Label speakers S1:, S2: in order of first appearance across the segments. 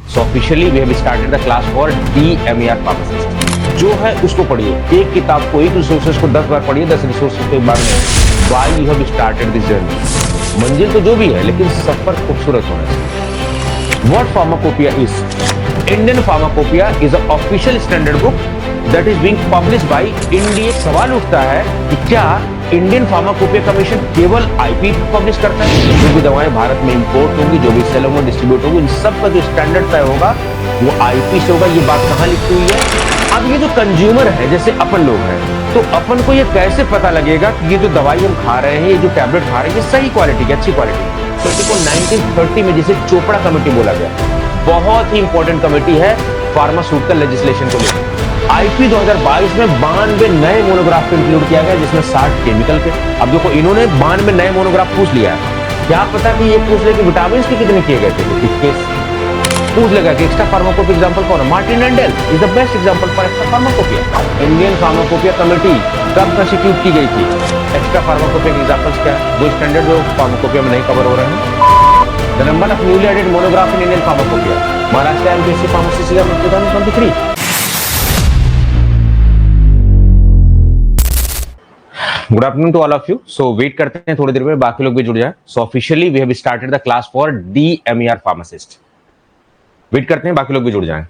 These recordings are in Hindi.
S1: So officially we have started the class for DMER pharmacist. जो है उसको पढ़िए, एक किताब को, एक रिसोर्सेज को 10 बार पढ़िए, 10 रिसोर्सेज को एक बार नहीं। Why you have started this journey. मंजिल तो जो भी है, लेकिन सफर खूबसूरत होना चाहिए। What pharmacopoeia is? Indian pharmacopoeia is a official standard book that is being published by India. सवाल उठता है कि क्या इंडियन फार्माकोपिया कमीशन केवल आईपी पब्लिश करता है? जो भी दवाएं भारत में इंपोर्ट होंगी, जो भी सेल होंगे, डिस्ट्रीब्यूट होंगे, इन सब का जो स्टैंडर्ड तय होगा वो आईपी से होगा। ये बात कहाँ लिखी हुई है? अब ये जो कंज्यूमर है, जैसे अपन लोग हैं, तो अपन को ये कैसे पता लगेगा कि ये जो दवाई हम खा रहे हैं, ये जो टैबलेट खा रहे हैं, ये सही क्वालिटी की, अच्छी क्वालिटी? तो देखो 1930 में जिसे चोपड़ा कमेटी बोला गया, बहुत ही इंपॉर्टेंट कमेटी है फार्मास्यूटिकल लेजिस्लेशन को लेकर। आईपी 2022 में 92 नए मोनोग्राफ इंक्लूड किया गया, जिसमें 60 केमिकल के। अब देखो इन्होंने 92 नए मोनोग्राफ पूछ लिया है। क्या पता कि ये पूछ ले कि विटामिन के कितने किए गए थे? 21 पूछ लेगा कि एक्स्ट्रा फार्माकोपिया एग्जांपल कौन है? Martin एंडेल is the best example for extra pharmacopoeia. Indian pharmacopoeia committee कब कंस्टिट्यूट की गई थी? एक्स्ट्रा फार्माकोपिया के एग्जांपल्स क्या है? वो स्टैंडर्ड जो फार्माकोपिया में नहीं कवर हो रहे हैं। The number of newly added monograph in Indian pharmacopoeia, Maharashtra MPSC pharmacy 2023। Good afternoon to all of you. So wait करते हैं थोड़ी देर में बाकी लोग भी जुड़ जाए। So officially we have started the class for DMER pharmacist. Wait करते हैं बाकी लोग भी जुड़ जाएं।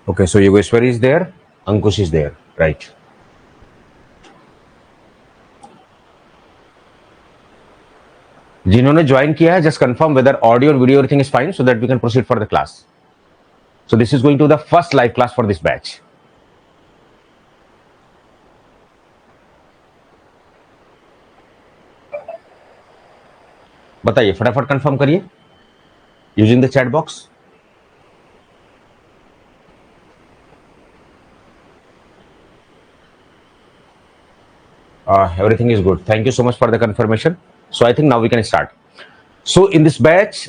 S1: Okay, so Yogeshwari is there, Ankush is there, right? जिन्होंने ज्वाइन किया है, जस्ट कंफर्म वेदर ऑडियो और video everything is fine so that we can proceed for the class. So this is going to the first live class for this batch. बताइए, फटाफट कंफर्म करिए using the chat box. Everything is good. Thank you so much for the confirmation. So I think now we can start. So in this batch,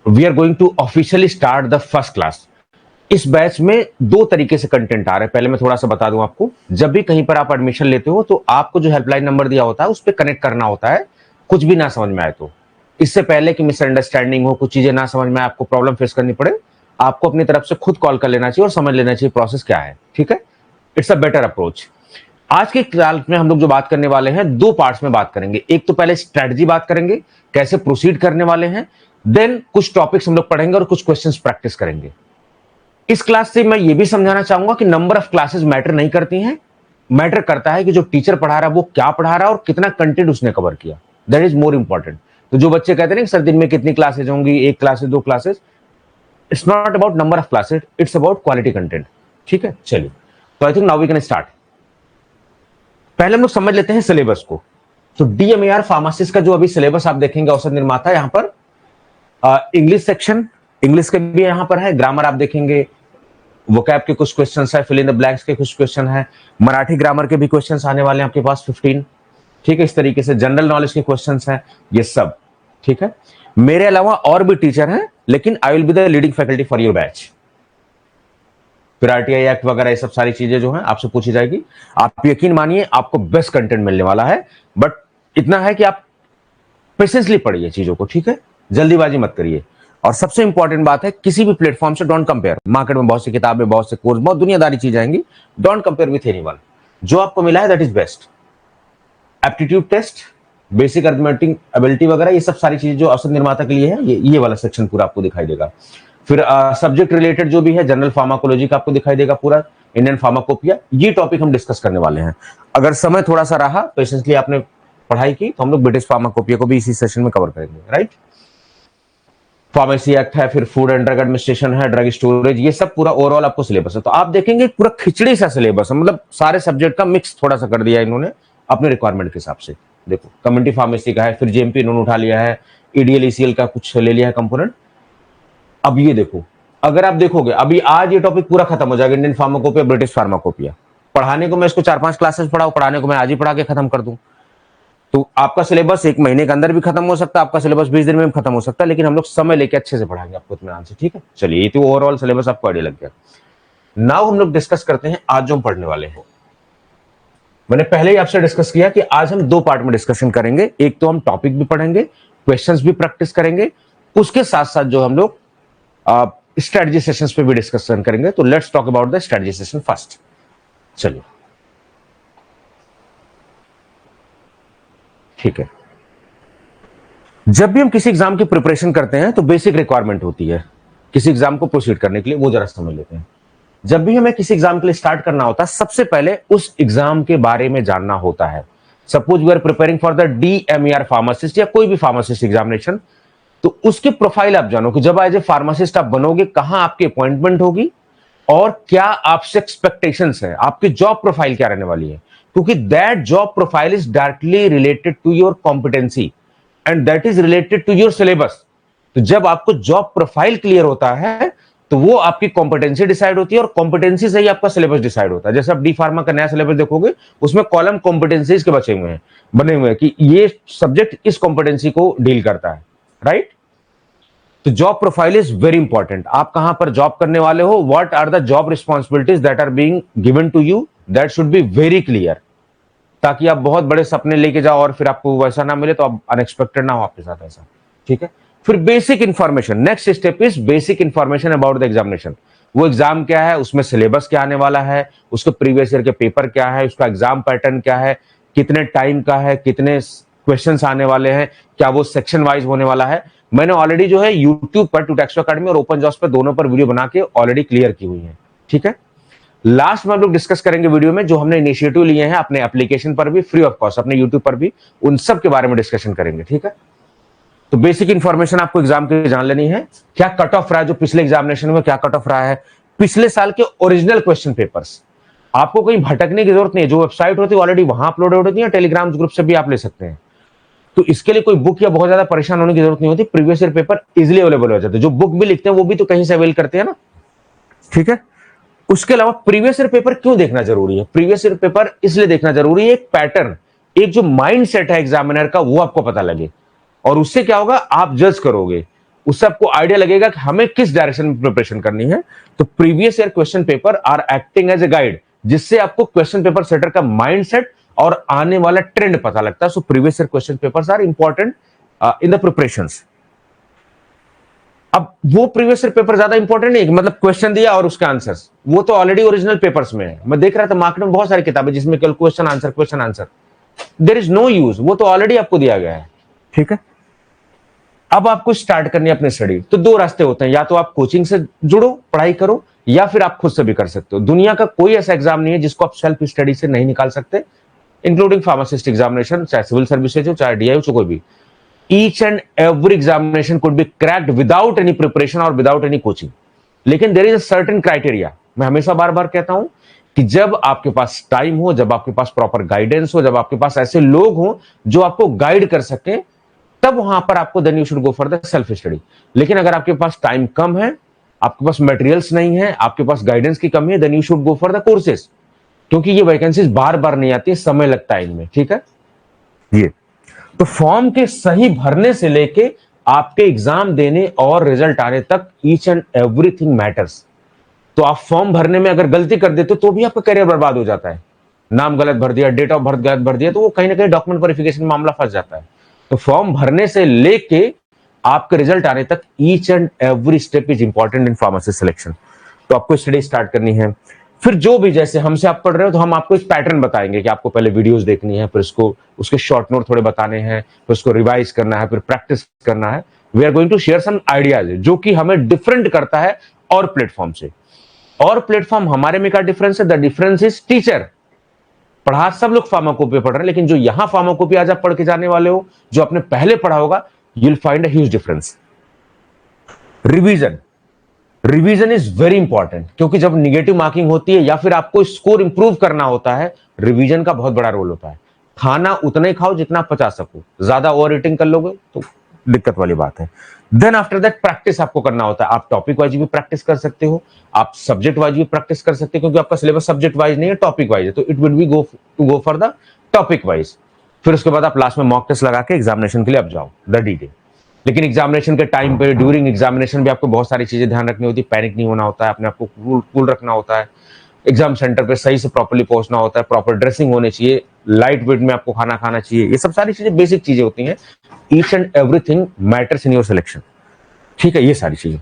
S1: we are going to officially start the first class. इस बैच में दो तरीके से कंटेंट आ रहे हैं। पहले मैं थोड़ा सा बता दूं आपको, जब भी कहीं पर आप एडमिशन लेते हो तो आपको जो हेल्पलाइन नंबर दिया होता है उस पर कनेक्ट करना होता है, कुछ भी ना समझ में आए तो। इससे पहले कि मिसअंडरस्टैंडिंग हो, कुछ चीजें ना समझ में, आपको प्रॉब्लम फेस करनी पड़े, आपको अपनी तरफ से खुद कॉल कर लेना चाहिए और समझ लेना चाहिए प्रोसेस क्या है। ठीक है, इट्स अ बेटर अप्रोच। आज के क्लास में हम लोग जो बात करने वाले हैं, दो पार्ट्स में बात करेंगे। एक तो पहले स्ट्रेटजी बात करेंगे, कैसे प्रोसीड करने वाले हैं, देन कुछ टॉपिक्स हम लोग पढ़ेंगे और कुछ क्वेश्चंस प्रैक्टिस करेंगे। इस क्लास से मैं ये भी समझाना चाहूंगा कि नंबर ऑफ क्लासेस मैटर नहीं करती हैं, मैटर करता है कि जो टीचर पढ़ा रहा है वो क्या पढ़ा रहा है और कितना कंटेंट उसने कवर किया। That is more important. तो जो बच्चे कहते हैं ना सर दिन में कितनी क्लासेज होंगी, एक क्लासेज, दो classes, it's not about number of classes, it's about quality content. ठीक है, चलिए, तो I think now we can start. पहले हम लोग समझ लेते हैं सिलेबस को। तो DMER फार्मासिस्ट का जो अभी सिलेबस आप देखेंगे, औसत निर्माता, यहां पर इंग्लिश सेक्शन, इंग्लिश के भी यहां पर है, ग्रामर आप देखेंगे, वोकैब के कुछ क्वेश्चंस है, फिल इन द ब्लैंक्स के कुछ क्वेश्चन है, मराठी ग्रामर के भी क्वेश्चंस आने वाले हैं आपके पास 15। ठीक है, इस तरीके से जनरल नॉलेज के क्वेश्चंस हैं, ये सब। ठीक है, मेरे अलावा और भी टीचर हैं, लेकिन I will be the leading faculty for your batch. फिर RTI एक्ट वगैरह ये सब सारी चीजें जो हैं आपसे पूछी जाएगी। आप यकीन मानिए आपको बेस्ट कंटेंट मिलने वाला है, बट इतना है कि आप पेशेंसली पढ़िए चीजों को। ठीक है, जल्दीबाजी मत करिए। और सबसे इंपॉर्टेंट बात है, किसी भी प्लेटफॉर्म से डोंट कंपेयर। मार्केट में बहुत सी किताबें, बहुत से कोर्स, बहुत दुनियादारी चीजें आएंगी, डोंट कंपेयर विथ एनीवन। जो आपको मिला है that is best. Aptitude test, basic arithmetic ability वगैरह, ये सब सारी चीजें जो औसत निर्माता के लिए है, ये वाला सेक्शन पूरा आपको दिखाई देगा। फिर सब्जेक्ट रिलेटेड जो भी है, जनरल फार्माकोलॉजी का आपको दिखाई देगा पूरा, इंडियन फार्माकोपिया, ये टॉपिक हम डिस्कस करने वाले हैं। अगर समय थोड़ा सा रहा, पेशेंसली आपने पढ़ाई की, तो हम लोग ब्रिटिश फार्माकोपिया को भी इसी सेशन में कवर करेंगे। राइट, फार्मेसी एक्ट है, फिर फूड एंड ड्रग एडमिनिस्ट्रेशन है, ड्रग स्टोरेज, ये सब पूरा ओवरऑल आपको सिलेबस है। तो आप देखेंगे पूरा खिचड़ी सा सिलेबस है, मतलब सारे सब्जेक्ट का मिक्स थोड़ा सा कर दिया इन्होंने अपने रिक्वायरमेंट के हिसाब से। देखो कम्युनिटी फार्मेसी का है, फिर JMP इन्होंने उठा लिया है, EDL ECL का कुछ ले लिया है कंपोनेंट। अब ये देखो, अगर आप देखोगे अभी आज ये टॉपिक पूरा खत्म हो जाएगा, इंडियन फार्माकोपिया, ब्रिटिश फार्माकोपिया। पढ़ाने को मैं इसको 4-5 क्लासेस पढ़ाऊं, पढ़ाने को मैं आज ही पढ़ा के खत्म कर दूं, तो आपका सिलेबस 1 महीने के अंदर भी खत्म हो सकता है, आपका सिलेबस 20 दिन में भी खत्म हो सकता है, लेकिन हम लोग समय लेके अच्छे से पढ़ाएंगे आपको इत्मीनान से। ठीक है, चलिए, ये तो ओवरऑल सिलेबस आपको आइडिया लग गया। नाउ हम लोग डिस्कस करते हैं आज जो हम पढ़ने वाले हैं। मैंने पहले ही आपसे डिस्कस किया कि आज हम दो पार्ट में डिस्कशन करेंगे, एक तो हम टॉपिक भी पढ़ेंगे, क्वेश्चंस भी प्रैक्टिस करेंगे, उसके साथ साथ जो हम लोग स्ट्रेटजी सेशंस पे भी डिस्कशन करेंगे। तो let's talk about the strategy session first. चलिए, ठीक है। जब भी हम किसी एग्जाम की प्रिपरेशन करते हैं तो बेसिक रिक्वायरमेंट होती है किसी एग्जाम को प्रोसीड करने के लिए, वो जरा समझ लेते हैं। जब भी हमें किसी एग्जाम के लिए स्टार्ट करना होता है, सबसे पहले उस एग्जाम के बारे में जानना होता है। Suppose we are preparing for the DMER pharmacist या कोई भी फार्मासिस्ट एग्जामिनेशन, तो उसके प्रोफाइल आप जानो कि जब एज ए फार्मासिस्ट आप बनोगे, कहां आपकी अपॉइंटमेंट होगी और क्या आपसे एक्सपेक्टेशंस है, आपकी जॉब प्रोफाइल क्या रहने वाली है, क्योंकि that job profile is directly related to your competency and that is related to your syllabus. तो जब आपको जॉब प्रोफाइल क्लियर होता है तो वो आपकी कॉम्पिटेंसी डिसाइड होती है और कॉम्पिटेंसी से ही आपका सिलेबस डिसाइड होता है। जैसे आप डी फार्मा का नया सिलेबस देखोगे, उसमें कॉलम कॉम्पिटेंसीज के बने हुए हैं कि ये सब्जेक्ट इस कॉम्पिटेंसी को डील करता है, राइट। तो job profile is very important. आप कहां पर जॉब करने वाले हो, what are the job responsibilities that are being given to you, that should be very clear, ताकि आप बहुत बड़े सपने लेके जाओ और फिर आपको वैसा ना मिले तो आप अनएक्सपेक्टेड ना हो आपके साथ ऐसा, ठीक है। फिर basic information, next step is basic information about the examination. वो एग्जाम क्या है, उसमें सिलेबस क्या आने वाला है, उसके प्रीवियस ईयर के पेपर क्या है, उसका एग्जाम पैटर्न क्या है, कितने टाइम का है, कितने क्वेश्चंस आने वाले हैं, क्या वो सेक्शन वाइज होने वाला है। मैंने ऑलरेडी जो है यूट्यूब पर टूटेक्सो अकेडमी और ओपन जॉब्स पर दोनों पर वीडियो बना के ऑलरेडी क्लियर की हुई है, ठीक है। लास्ट में हम लोग डिस्कस करेंगे वीडियो में जो हमने इनिशिएटिव लिए हैं अपने एप्लीकेशन पर भी, फ्री ऑफ कॉस्ट, अपने यूट्यूब पर भी, उन सब के बारे में डिस्कशन करेंगे, ठीक है। तो बेसिक इंफॉर्मेशन आपको एग्जाम के जान लेनी है। क्या कट ऑफ रहा है, जो पिछले एग्जामिनेशन में क्या कट ऑफ रहा है, पिछले साल के ओरिजिनल क्वेश्चन पेपर्स, आपको कहीं भटकने की जरूरत नहीं है। जो वेबसाइट होती है ऑलरेडी वहां अपलोडेड होती है, टेलीग्राम ग्रुप से भी आप ले सकते हैं। तो इसके लिए कोई बुक या बहुत ज्यादा परेशान होने की जरूरत नहीं होती, previous year paper easily available हो जाते हैं। जो बुक भी लिखते हैं वो भी तो कहीं से अवेल करते हैं ना, ठीक है। उसके अलावा प्रीवियस ईयर पेपर क्यों देखना जरूरी है, प्रीवियस ईयर पेपर इसलिए देखना जरूरी है, एक पैटर्न, एक जो माइंड सेट है एग्जामिनर का वो आपको पता लगे, और उससे क्या होगा, आप जज करोगे, उससे आपको आइडिया लगेगा कि हमें किस डायरेक्शन में प्रिपरेशन करनी है। तो previous year question paper are acting as a guide, जिससे आपको क्वेश्चन पेपर सेटर का माइंडसेट और आने वाला ट्रेंड पता लगता है। So previous year question papers are important in the preparations. अब वो प्रीवियस ईयर पेपर ज्यादा इंपॉर्टेंट नहीं है, मतलब क्वेश्चन दिया और उसके आंसर्स, वो तो ऑलरेडी ओरिजिनल पेपर्स में है। मैं देख रहा था मार्केट में बहुत सारी किताबें जिसमें केवल question answer, there is no use, वो तो ऑलरेडी आपको दिया गया है, ठीक है। अब आपको स्टार्ट करनी है अपनी स्टडी, तो दो रास्ते होते हैं, या तो आप कोचिंग से जुड़ो, पढ़ाई करो, या फिर आप खुद से भी कर सकते हो। दुनिया का कोई ऐसा एग्जाम नहीं है जिसको आप सेल्फ स्टडी से नहीं निकाल सकते, इंक्लूडिंग फार्मासिस्ट एग्जामिनेशन, चाहे सिविल सर्विसेज हो, चाहे DI हो, कोई भी। Each and every examination could be cracked without any preparation और विदाउट एनी कोचिंग। लेकिन there is a certain criteria, मैं हमेशा बार बार कहता हूं कि जब आपके पास टाइम हो, जब आपके पास प्रॉपर गाइडेंस हो, जब आपके पास ऐसे लोग हो जो आपको गाइड कर सके, तब वहां पर आपको then you should go for the self study. लेकिन अगर आपके पास टाइम कम है, आपके पास मटेरियल्स नहीं है, आपके पास गाइडेंस की कमी है, then you should go for the courses, क्योंकि ये वैकेंसीज बार बार नहीं आती है, समय लगता है इनमें, ठीक है। ये तो फॉर्म के सही भरने से लेके आपके एग्जाम देने और रिजल्ट आने तक ईच एंड एवरीथिंग मैटर्स। तो आप फॉर्म भरने में अगर गलती कर देते तो भी आपका करियर बर्बाद हो जाता है। नाम गलत भर दिया, डेट ऑफ बर्थ गलत भर दिया, तो वो कहीं ना कहीं डॉक्यूमेंट वेरिफिकेशन मामला फंस जाता है। तो फॉर्म भरने से लेके आपके रिजल्ट आने तक each and every step is important in pharmacist selection. तो आपको स्टडी स्टार्ट करनी है। फिर जो भी, जैसे हमसे आप पढ़ रहे हो तो हम आपको एक पैटर्न बताएंगे कि आपको पहले वीडियोस देखनी है, फिर उसको उसके शॉर्ट नोट थोड़े बताने हैं, फिर उसको रिवाइज करना है, फिर प्रैक्टिस करना है। We are going to share some ideas जो कि हमें डिफरेंट करता है और प्लेटफॉर्म से। और प्लेटफॉर्म हमारे में क्या डिफरेंस है, द डिफरेंस इज टीचर। पढ़ा सब लोग फार्माकोपी पढ़ रहे हैं, लेकिन जो यहां फार्माकोपी आज आप पढ़ के जाने वाले हो, जो आपने पहले पढ़ा होगा, you will find a huge difference. Revision is very important, क्योंकि जब निगेटिव मार्किंग होती है या फिर आपको स्कोर इंप्रूव करना होता है, रिवीजन का बहुत बड़ा रोल होता है। खाना उतना ही खाओ जितना आप पचा सको, ज्यादा ओवर ईटिंग कर लोगे तो दिक्कत वाली बात है। देन आफ्टर दैट प्रैक्टिस आपको करना होता है। आप टॉपिक वाइज भी प्रैक्टिस कर सकते हो, आप सब्जेक्ट वाइज भी प्रैक्टिस कर सकते हो, क्योंकि आपका सिलेबस सब्जेक्ट वाइज नहीं है, टॉपिक वाइज है, तो it will be go for the topic wise. फिर उसके बाद आप लास्ट में मॉक टेस्ट लगा के एग्जामिनेशन के लिए आप जाओ द डी। लेकिन एग्जामिनेशन के टाइम पे, ड्यूरिंग एग्जामिनेशन भी आपको बहुत सारी चीजें ध्यान रखनी होती है, पैनिक नहीं होना होता है, अपने आपको कूल रखना होता है। एग्जाम सेंटर पे सही से प्रॉपर्ली पहुंचना होता है, प्रॉपर ड्रेसिंग होनी चाहिए, लाइट वेट में आपको खाना खाना चाहिए, ये सब सारी चीजें बेसिक चीजें होती हैं। Each and everything matters in your selection, ठीक है, ये सारी चीजें।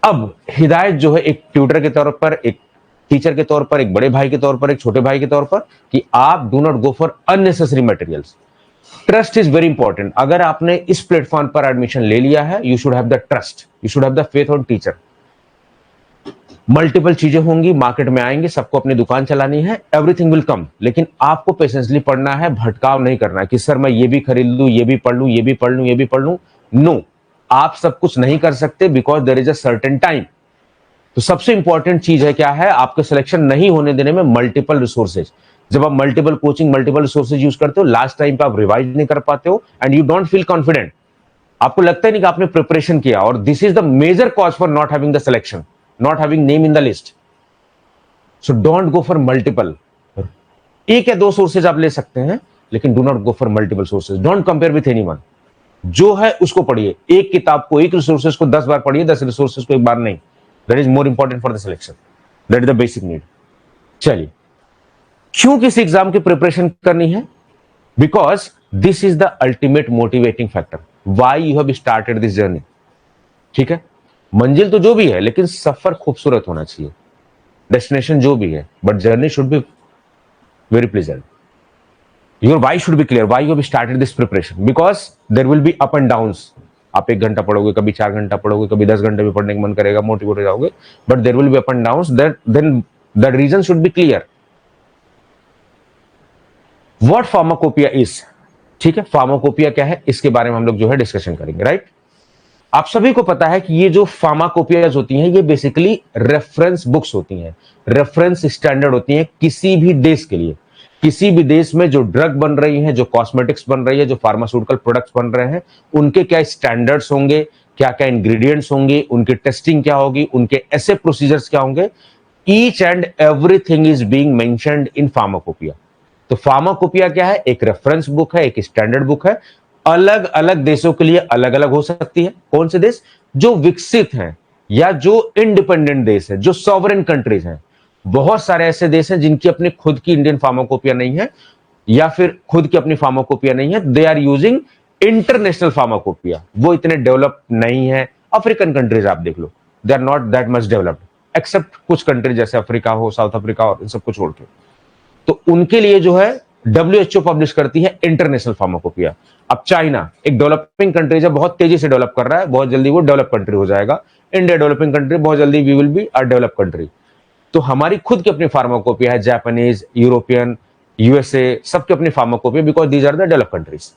S1: अब हिदायत जो है एक ट्यूटर के तौर पर, एक टीचर के तौर पर, एक बड़े भाई के तौर पर, एक छोटे भाई के तौर पर, कि आप do not go for unnecessary materials. Trust is very important. अगर आपने इस प्लेटफॉर्म पर एडमिशन ले लिया है, you should have the trust, you should have the faith on teacher. Multiple चीजें होंगी, मार्केट में आएंगे, सबको अपनी दुकान चलानी है, एवरीथिंग विल कम, लेकिन आपको पेशेंसली पढ़ना है, भटकाव नहीं करना है कि सर मैं ये भी खरीद लूं, ये भी पढ़ लूं, ये भी पढ़ लूं, ये भी पढ़ लूं। नो, आप सब कुछ नहीं कर सकते, because there is a certain time. तो सबसे इंपॉर्टेंट चीज है क्या है, आपके सिलेक्शन नहीं होने देने में मल्टीपल रिसोर्सेज। जब आप multiple coaching, multiple resources use करते हो, लास्ट टाइम पे आप रिवाइज नहीं कर पाते हो and you don't feel confident, आपको लगता ही नहीं कि आपने प्रिपरेशन किया, और this is the major cause for not having the selection, not having name in the list. So don't go for multiple. एक या दो सोर्सेज आप ले सकते हैं, लेकिन do not go for multiple sources. Don't compare with anyone. जो है उसको पढ़िए, एक किताब को, एक रिसोर्सेज को 10 बार पढ़िए, 10 रिसोर्सेज को एक बार नहीं। That is more important for the selection, that is the basic need. चलिए, क्यों किसी एग्जाम की प्रिपरेशन करनी है? Because this is the ultimate motivating factor, Y you have started this journey. ठीक है, मंजिल तो जो भी है, लेकिन सफर खूबसूरत होना चाहिए, डेस्टिनेशन जो भी है, but journey should be very pleasant. Your why should be clear, why you have started this preparation, because there will be up and downs. आप 1 घंटा पढ़ोगे, कभी 4 घंटा पढ़ोगे, कभी 10 घंटे भी पढ़ने का मन करेगा, मोटिवेट हो जाओगे, but there will be up and downs, then the reason should be clear. What pharmacopoeia is, ठीक है, फार्माकोपिया क्या है, इसके बारे में हम लोग जो है डिस्कशन करेंगे, राइट। आप सभी को पता है कि ये जो फार्माकोपियाज होती हैं, ये बेसिकली रेफरेंस बुक्स होती हैं, रेफरेंस स्टैंडर्ड होती हैं किसी भी देश के लिए। किसी भी देश में जो ड्रग बन रही है, जो कॉस्मेटिक्स बन रही है, जो फार्मास्यूटिकल प्रोडक्ट्स बन रहे हैं, उनके क्या स्टैंडर्ड्स होंगे, क्या क्या इंग्रेडिएंट्स होंगे, उनकी टेस्टिंग क्या होगी, उनके ऐसे प्रोसीजर्स क्या होंगे, each and everything is being mentioned in pharmacopoeia. तो फार्माकोपिया क्या है? एक रेफरेंस बुक है, एक स्टैंडर्ड बुक है, अलग अलग देशों के लिए अलग अलग हो सकती है। कौन से देश? जो विकसित हैं या जो इंडिपेंडेंट देश है, जो सॉवरेन कंट्रीज हैं। बहुत सारे ऐसे देश हैं जिनकी अपनी खुद की इंडियन फार्माकोपिया नहीं है, या फिर खुद की अपनी फार्माकोपिया नहीं है, they are using international pharmacopoeia. वो इतने डेवलप नहीं है। अफ्रीकन कंट्रीज आप देख लो, they are not that much developed, except कुछ कंट्रीज जैसे अफ्रीका हो, साउथ अफ्रीका और इन सब कुछ छोड़ के। तो उनके लिए जो है WHO पब्लिश करती है इंटरनेशनल फार्माकोपिया। अब चाइना एक डेवलपिंग कंट्री है, बहुत तेजी से डेवलप कर रहा है, बहुत जल्दी वो डेवलप कंट्री हो जाएगा। इंडिया डेवलपिंग कंट्री, बहुत जल्दी we will be a develop country. तो हमारी खुद की अपनी फार्माकोपिया है, जापानीज, यूरोपियन, USA, सबकी अपनी pharmacopoeia, because these are the develop countries.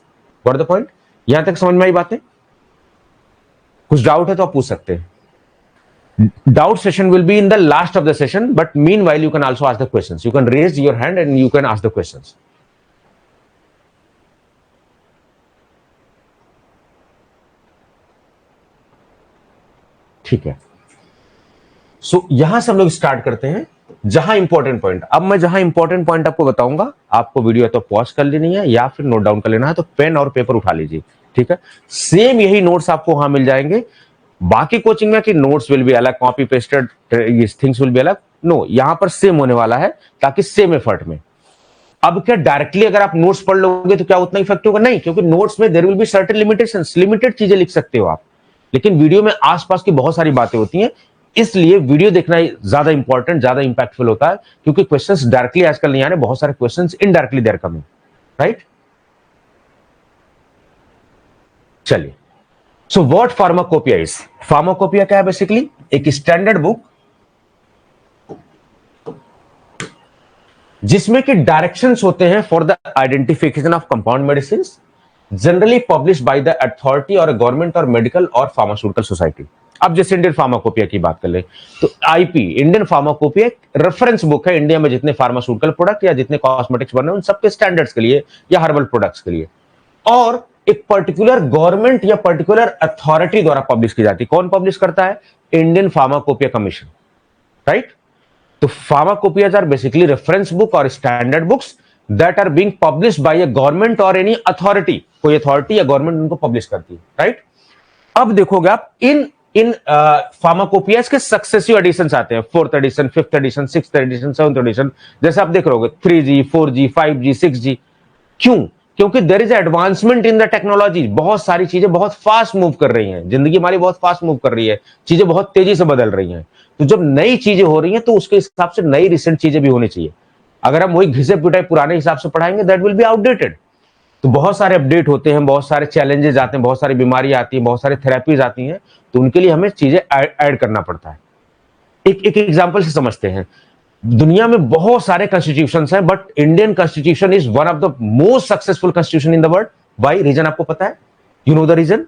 S1: Got the point? यहां तक समझ में आई बातें? कुछ डाउट है तो आप पूछ सकते हैं। Doubt session will be in the last of the session, but meanwhile you can also ask the questions. You can raise your hand and you can ask the questions. ठीक है, सो यहां से हम लोग स्टार्ट करते हैं जहां इंपॉर्टेंट पॉइंट। अब मैं जहां इंपॉर्टेंट पॉइंट आपको बताऊंगा, आपको वीडियो तो पॉज कर लेनी है या फिर नोट डाउन कर लेना है, तो पेन और पेपर उठा लीजिए। ठीक है, सेम यही नोट्स आपको वहां मिल जाएंगे। बाकी कोचिंग में कि नोट्स विल बी अलग, copy pasted things will be अलग, नो, यहां पर सेम होने वाला है, ताकि सेम एफर्ट में। अब क्या डायरेक्टली अगर आप नोट्स पढ़ लोगे तो क्या उतना इफेक्ट होगा? नहीं, क्योंकि नोट्स में there will be certain limitations, limited चीजें लिख सकते हो आप, लेकिन वीडियो में आसपास की बहुत सारी बातें होती हैं। इसलिए वीडियो देखना ज्यादा इंपॉर्टेंट, ज्यादा इंपैक्टफुल होता है, क्योंकि क्वेश्चंस डायरेक्टली आजकल नहीं आ रहे, बहुत सारे questions indirectly they're coming, right. चलिए, so what pharmacopoeia is? Pharmacopoeia क्या है? बेसिकली एक स्टैंडर्ड बुक जिसमें कि डायरेक्शंस होते हैं for the identification of compound medicine, generally publish by the authority और गवर्नमेंट और मेडिकल और फार्मास्यूटिकल सोसाइटी। अब जैसे इंडियन फार्माकोपिया की बात कर ले तो आईपी, इंडियन फार्माकोपिया, एक रेफरेंस बुक है इंडिया में जितने फार्मास्यूटिकल प्रोडक्ट या जितने कॉस्मेटिक्स बने उन सबके स्टैंडर्ड्स के लिए या हर्बल प्रोडक्ट्स के लिए, और एक पर्टिकुलर गवर्नमेंट या पर्टिकुलर अथॉरिटी द्वारा पब्लिश की जाती है। कौन पब्लिश करता है? Indian pharmacopoeia commission, right. तो pharmacopoeias are basically reference book और standard books that are being published by a government और एनी अथॉरिटी। कोई अथॉरिटी या गवर्नमेंट उनको पब्लिश करती है, राइट। अब देखोगे आप इन फार्माकोपियाज के सक्सेसिव एडिशन आते हैं, 4th addition, 5th addition, 6th addition, 7th addition, जैसे आप देख रहे होगे 3G, 4G, 5G, 6G। क्यों? क्योंकि there is advancement in the technology. बहुत सारी चीजें बहुत फास्ट मूव कर रही हैं, जिंदगी हमारी बहुत फास्ट मूव कर रही है, चीजें बहुत तेजी से बदल रही हैं। तो जब नई चीजें हो रही हैं तो उसके हिसाब से नई रिसेंट चीजें भी होनी चाहिए। अगर हम वही घिसे पिटाई पुराने हिसाब से पढ़ाएंगे, दैट विल बी आउटडेटेड। तो बहुत सारे अपडेट होते हैं, बहुत सारे चैलेंजेस आते हैं, बहुत सारी बीमारी आती है, बहुत सारी थेरेपीज आती हैं, तो उनके लिए हमें चीजें ऐड करना पड़ता है। एक एग्जांपल से समझते हैं। दुनिया में बहुत सारे कॉन्स्टिट्यूशंस हैं, but Indian constitution is one of the most successful constitution in the world. Why? Reason आपको पता है? You know the reason?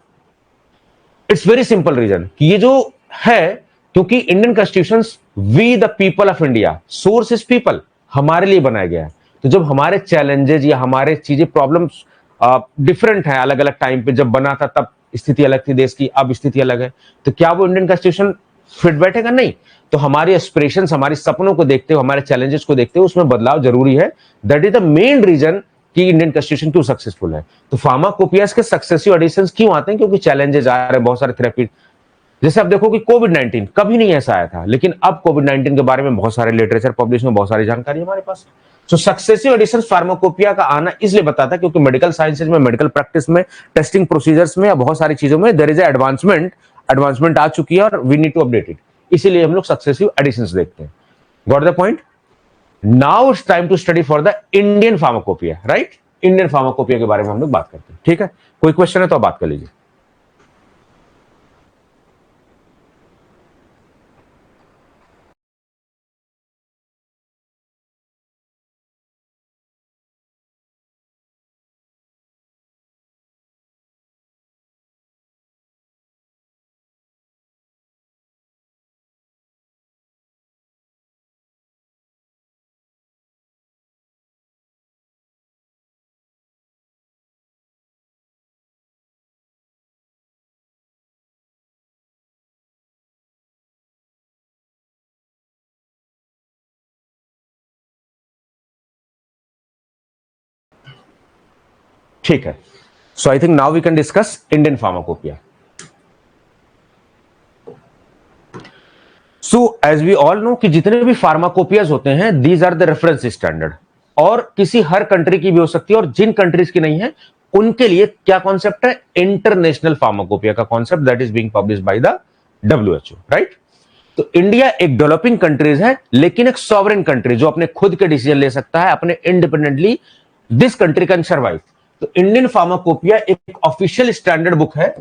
S1: It's very simple reason कि ये जो है, क्योंकि Indian constitution we the people of India, source is people, हमारे लिए बनाया गया है। तो जब हमारे चैलेंजेस या हमारे चीजें प्रॉब्लम्स डिफरेंट है, अलग अलग टाइम पे जब बना था तब स्थिति अलग थी देश की, अब स्थिति अलग है, तो क्या वो इंडियन कॉन्स्टिट्यूशन फिट बैठेगा? नहीं। तो हमारे एस्पिरेशंस, हमारे सपनों को देखते हुए, हमारे चैलेंजेस को देखते हुए उसमें बदलाव जरूरी है। That is the main reason कि इंडियन कॉन्स्टिट्यूशन क्यों सक्सेसफुल है। तो फार्माकोपियाज के सक्सेसिव एडिशंस क्यों आते हैं? क्योंकि चैलेंजेस आ रहे हैं, बहुत सारे थेरेपी। जैसे आप देखो कि कोविड-19 कभी नहीं ऐसा आया था, लेकिन अब कोविड-19 के बारे में बहुत सारे लिटरेचर पब्लिश में, बहुत सारी जानकारी हमारे पास। सो सक्सेसिव एडिशन फार्माकोपिया का आना इसलिए बताता है क्योंकि मेडिकल साइंसेज में, मेडिकल प्रैक्टिस में, टेस्टिंग प्रोसीजर्स में या बहुत सारी चीजों में देयर इज एडवांसमेंट आ चुकी है और we need to update it. इसीलिए हम लोग सक्सेसिव एडिशंस देखते हैं। Got the point? Now it's time to study for the Indian pharmacopoeia, right? Indian pharmacopoeia के बारे में हम लोग बात करते हैं। ठीक है, कोई क्वेश्चन है तो आप बात कर लीजिए। ठीक है, so I think now we can discuss Indian pharmacopoeia. So as we all know कि जितने भी फार्माकोपियाज होते हैं, these are the reference standard, और किसी हर कंट्री की भी हो सकती है, और जिन कंट्रीज की नहीं है उनके लिए क्या कॉन्सेप्ट है? इंटरनेशनल फार्माकोपिया का concept, that is being published by the WHO, right? तो इंडिया एक डेवलपिंग कंट्रीज है, लेकिन एक सॉवरेन कंट्री जो अपने खुद के डिसीजन ले सकता है, अपने independently this country can survive. तो इंडियन फार्माकोपिया एक ऑफिशियल स्टैंडर्ड बुक है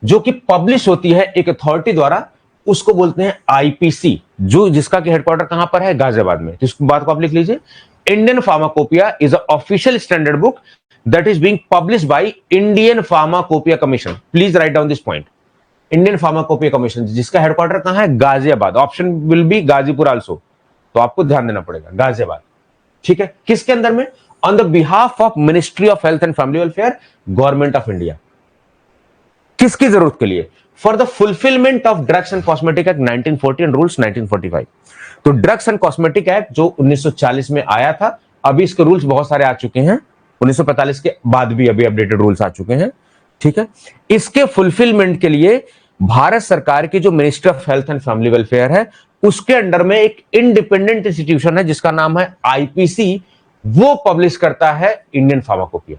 S1: जो कि पब्लिश होती है एक अथॉरिटी द्वारा, उसको बोलते हैं आईपीसी, जो जिसका कि हेडक्वार्टर कहां पर है? गाजियाबाद में। तो इस बात को आप लिख लीजिए। Indian pharmacopoeia is a official standard book that is being published by Indian pharmacopoeia commission. Please write down this point. Indian pharmacopoeia commission, जिसका हेडक्वार्टर कहां है? Ghaziabad. Option will be Ghazipur also, तो आपको ध्यान देना पड़ेगा, गाजियाबाद। ठीक है, किसके अंदर में? On the behalf of ministry of health and family welfare, government of India. किसकी जरूरत के लिए? For the fulfilment of drugs and cosmetic act 1940 and rules 1945। तो ड्रग्स एंड कॉस्मेटिक एक्ट जो 1940 में आया था, अभी इसके रूल्स बहुत सारे आ चुके हैं, 1945 के बाद भी अभी अपडेटेड रूल्स आ चुके हैं। ठीक है, इसके फुलफिलमेंट के लिए भारत सरकार की जो ministry of health and family welfare है, उसके अंडर में एक इंडिपेंडेंट इंस्टीट्यूशन है जिसका नाम है आईपीसी, वो पब्लिश करता है इंडियन फार्माकोपिया।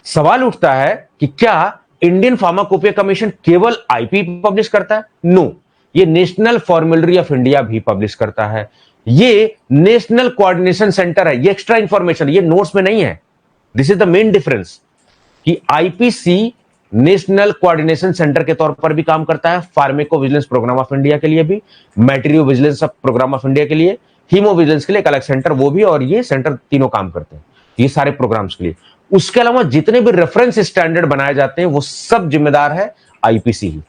S1: सवाल उठता है कि क्या इंडियन फार्माकोपिया कमीशन केवल आईपी पब्लिश करता है? नो, ये नेशनल फॉर्मुलरी ऑफ इंडिया भी पब्लिश करता है। ये नेशनल कोऑर्डिनेशन सेंटर है। ये एक्स्ट्रा इंफॉर्मेशन, ये नोट्स में नहीं है। This is the main difference कि आईपीसी नेशनल कोऑर्डिनेशन सेंटर के तौर पर भी काम करता है, pharmacovigilance programme of India के लिए भी, materiovigilance programme of India के लिए, हीमो विजिलेंस के लिए एक अलग सेंटर वो भी, और ये सेंटर तीनों काम करते हैं ये सारे प्रोग्राम्स के लिए। उसके अलावा जितने भी रेफरेंस स्टैंडर्ड बनाए जाते हैं वो सब जिम्मेदार है आईपीसी ही।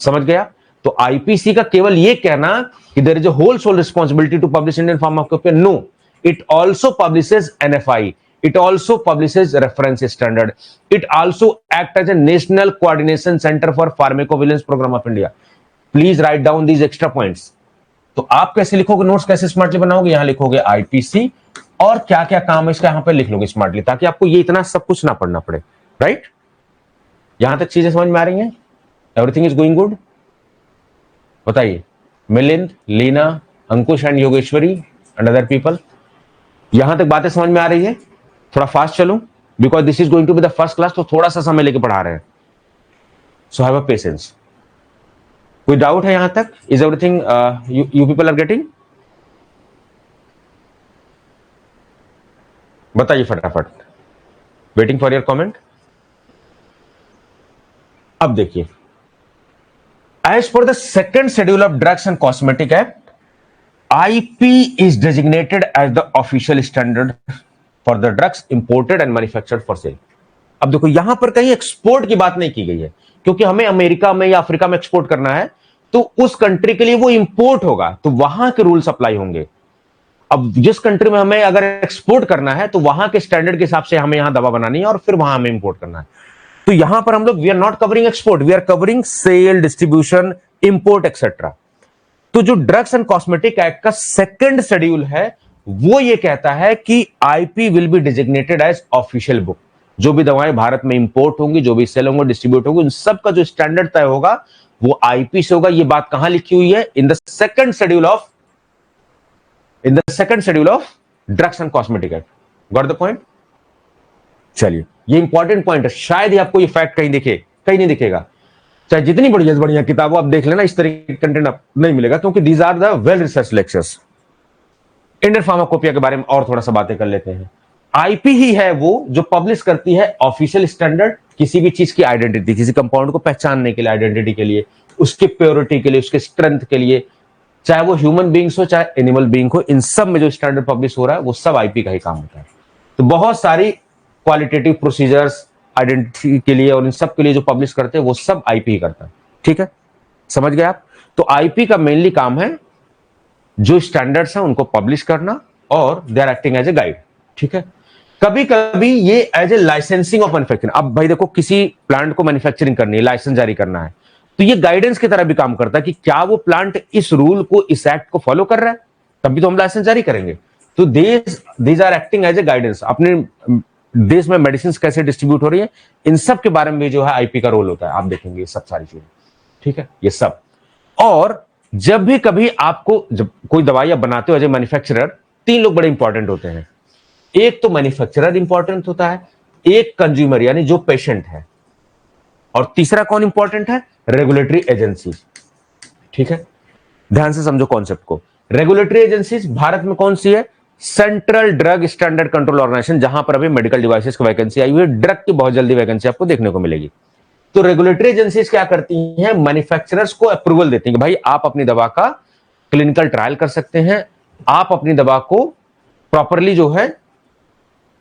S1: समझ गया? तो आईपीसी का केवल ये कहना कि there is a whole sole responsibility to publish Indian pharmacopoeia, no, it also publishes NFI, it also publishes reference standard, it also act as a national coordination center for pharmacovigilance program of India. Please write down these extra points. तो आप कैसे लिखोगे नोट्स, कैसे स्मार्टली बनाओगे? यहां लिखोगे आईपीसी, और क्या क्या काम है इसका यहां पे लिख लोगे स्मार्टली, ताकि आपको ये इतना सब कुछ ना पढ़ना पड़े। राइट? यहां तक चीजें समझ में आ रही हैं? Everything is going good? बताइए, Milind, Leena, Ankush and Yogeshwari and other people, यहां तक बातें समझ में आ रही है? थोड़ा फास्ट चलूं, because this is going to be the first class, तो थोड़ा सा समय लेके पढ़ा रहे हैं, सो हैव अ पेशेंस। कोई डाउट है यहां तक? Is everything you people are getting? बताइए फटाफट, वेटिंग फॉर योर कमेंट। अब देखिए, as per the second schedule of drugs and cosmetic act, IP is designated as the official standard for the drugs imported and manufactured for sale. अब देखो, यहां पर कहीं एक्सपोर्ट की बात नहीं की गई है, क्योंकि हमें अमेरिका में या अफ्रीका में एक्सपोर्ट करना है तो उस कंट्री के लिए वो इंपोर्ट होगा, तो वहां के रूल्स अप्लाई होंगे। अब जिस कंट्री में हमें अगर एक्सपोर्ट करना है तो वहां के स्टैंडर्ड के हिसाब से हमें यहां दवा बनानी है और फिर वहां हमें इंपोर्ट करना है। तो यहां पर हम लोग we are not covering export, we are covering sale, distribution, import etcetera. तो जो ड्रग्स एंड कॉस्मेटिक एक्ट का सेकंड शेड्यूल है वो ये कहता है कि IP will be designated as official book. जो भी दवाएं भारत में इंपोर्ट होंगी, जो भी सेल होंगे, डिस्ट्रीब्यूट होंगे, उन सब का जो स्टैंडर्ड तय होगा वो IP से होगा। ये बात कहां लिखी हुई है? In the second schedule of drugs and cosmetic act. Got the point? चलिए, ये इंपॉर्टेंट पॉइंट है, शायद ही आपको ये फैक्ट कहीं दिखे, कहीं नहीं दिखेगा। चाहे जितनी बढ़िया से बढ़िया किताबों आप देख लेना, इस तरह की कंटेंट आप नहीं मिलेगा, क्योंकि these are the well research lectures. Indian pharmacopoeia के बारे में और थोड़ा सा बातें कर लेते हैं। IP ही है वो जो पब्लिश करती है ऑफिशियल स्टैंडर्ड किसी भी चीज की आइडेंटिटी, किसी कंपाउंड को पहचानने के लिए, आइडेंटिटी के लिए, उसके प्योरिटी के लिए, उसके स्ट्रेंथ के लिए, चाहे वो ह्यूमन बींग्स हो चाहे एनिमल बींग हो, इन सब में जो स्टैंडर्ड पब्लिश हो रहा है वो सब IP का ही काम होता है। तो बहुत सारी क्वालिटेटिव प्रोसीजर्स आइडेंटिटी के लिए और इन सब के लिए जो पब्लिश करते हैं वो सब IP ही करता है। ठीक है, समझ गए आप? तो IP का मेनली काम है जो स्टैंडर्ड्स हैं उनको पब्लिश करना और they are acting as a guide. ठीक है, कभी कभी ये as a licensing of manufacturing. अब भाई देखो, किसी प्लांट को मैन्युफैक्चरिंग करनी है, लाइसेंस जारी करना है, तो ये गाइडेंस की तरह भी काम करता है कि क्या वो प्लांट इस रूल को, इस एक्ट को फॉलो कर रहा है, तभी तो हम लाइसेंस जारी करेंगे। तो these are acting as a guidance. अपने देश में मेडिसिन कैसे डिस्ट्रीब्यूट हो रही है, इन सब के बारे में भी जो है IP का रोल होता है। आप देखेंगे ये सब सारी चीजें। ठीक है, ये सब। और जब भी कभी आपको, जब कोई दवाई आप बनाते हो एज ए मैन्युफैक्चरर, 3 लोग बड़े इंपॉर्टेंट होते हैं। एक तो मैन्युफैक्चरर इंपॉर्टेंट होता है, एक कंज्यूमर यानी जो पेशेंट है, और तीसरा कौन इंपॉर्टेंट है? Regulatory agency. ठीक है, ध्यान से समझो कॉन्सेप्ट को। रेगुलेटरी एजेंसीज भारत में कौन सी है? Central drug standard control organisation, जहां पर अभी मेडिकल डिवाइसेस की वैकेंसी आई हुई है। ड्रग की बहुत जल्दी वैकेंसी आपको देखने को मिलेगी। तो रेगुलेटरी एजेंसीज क्या करती हैं? मैन्युफैक्चरर्स को अप्रूवल देती हैं कि भाई आप अपनी दवा का क्लिनिकल ट्रायल कर सकते हैं, आप अपनी दवा को प्रॉपरली जो है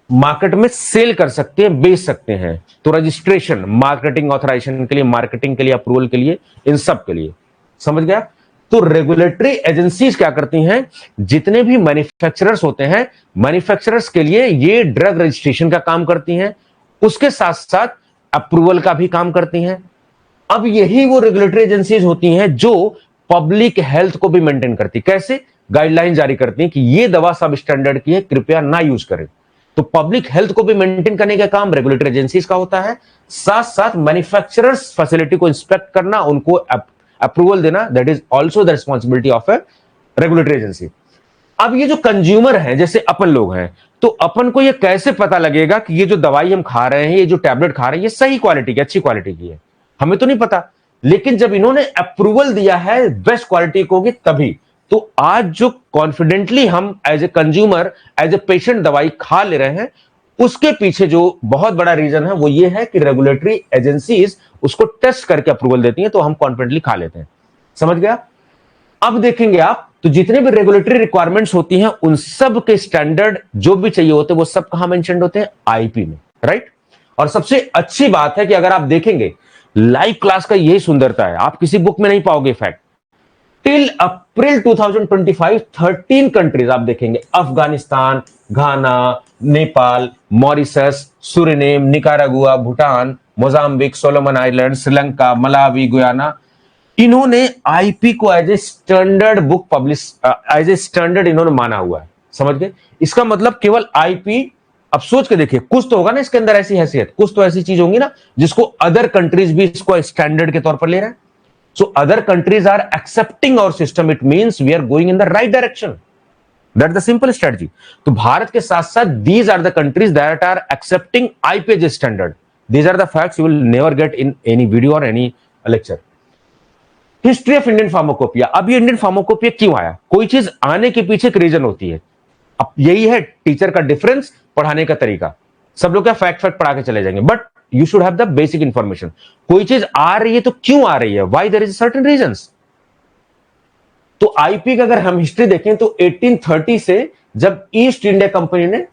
S1: मार्केट में सेल कर सकते हैं, बेच सकते हैं। तो रजिस्ट्रेशन, मार्केटिंग ऑथराइजेशन के लिए, मार्केटिंग के लिए, अप्रूवल के लिए, इन सब के लिए। समझ गया? तो रेगुलेटरी एजेंसीज क्या करती हैं? जितने भी मैन्युफैक्चरर्स होते हैं, मैन्युफैक्चरर्स के लिए ये ड्रग रजिस्ट्रेशन का काम करती हैं, उसके साथ साथ अप्रूवल का भी काम करती हैं। अब यही वो रेगुलेटरी एजेंसीज होती हैं जो पब्लिक हेल्थ को भी मेंटेन करती। कैसे? गाइडलाइन जारी करती हैं कि ये दवा सब स्टैंडर्ड की है, कृपया ना यूज करें। तो पब्लिक हेल्थ को भी मेंटेन करने का काम रेगुलेटरी एजेंसीज का होता है। साथ साथ मैन्युफैक्चरर्स फैसिलिटी को इंस्पेक्ट करना, उनको अप्रूवल देना, that is also the responsibility of A regulatory agency. अब ये जो कंज्यूमर हैं, जैसे अपन लोग हैं, तो अपन को ये कैसे पता लगेगा कि ये जो दवाई हम खा रहे हैं, ये जो टैबलेट खा रहे हैं, ये सही क्वालिटी की, अच्छी क्वालिटी की है? हमें तो नहीं पता। लेकिन जब इन्होंने अप्रूवल दिया है बेस्ट क्वालिटी को होगी तभी। तो आज जो कॉन्फिडेंटली हम as a consumer, as a patient दवाई खा ले रहे हैं, उसके पीछे जो बहुत बड़ा रीजन है वो ये है कि रेगुलेटरी एजेंसीज उसको टेस्ट करके अप्रूवल देती हैं, तो हम कॉन्फिडेंटली खा लेते हैं। समझ गया? अब देखेंगे आप, तो जितने भी रेगुलेटरी रिक्वायरमेंट्स होती हैं, उन सब के स्टैंडर्ड जो भी चाहिए होते हैं, वो सब कहां मेंशन्ड होते हैं? IP में, राइट? और सबसे अच्छी बात है कि अगर आप देखेंगे, लाइव क्लास का यही सुंदरता है, आप किसी बुक में नहीं पाओगे फैक्ट। टिल अप्रैल 2025 13 कंट्रीज आप देखेंगे, Afghanistan, Ghana, Nepal, Mauritius, Suriname, Nicaragua, Bhutan, Mozambique, Solomon Island, Sri Lanka, Malawi, Guyana, इन्होंने IP को as a standard book publish, as a standard इन्होंने माना हुआ है। समझ गए? इसका मतलब केवल IP, अब सोच के देखिए, कुछ तो होगा ना इसके अंदर ऐसी हैसियत, कुछ तो ऐसी चीज होंगी ना जिसको अदर कंट्रीज भी इसको स्टैंडर्ड के तौर पर ले रहे हैं। So other countries are accepting our system. It means we are going in the right direction. That's the simple strategy. तो भारत के साथ साथ these are the countries that are accepting IPH standard. These are the facts you will never get in any video or any lecture. History of Indian pharmacopoeia. अब ये इंडियन फार्माकोपिया क्यों आया? कोई चीज आने के पीछे एक रीजन होती है. अब यही है टीचर का डिफरेंस, पढ़ाने का तरीका. सब लोग क्या फैक्ट पढ़ा के चले जाएंगे, but you should have the basic information. कोई चीज आ रही है तो क्यों आ रही है, why there is certain reasons. तो आईपी का अगर हम हिस्ट्री देखें तो 1830 से जब ईस्ट इंडिया कंपनी ने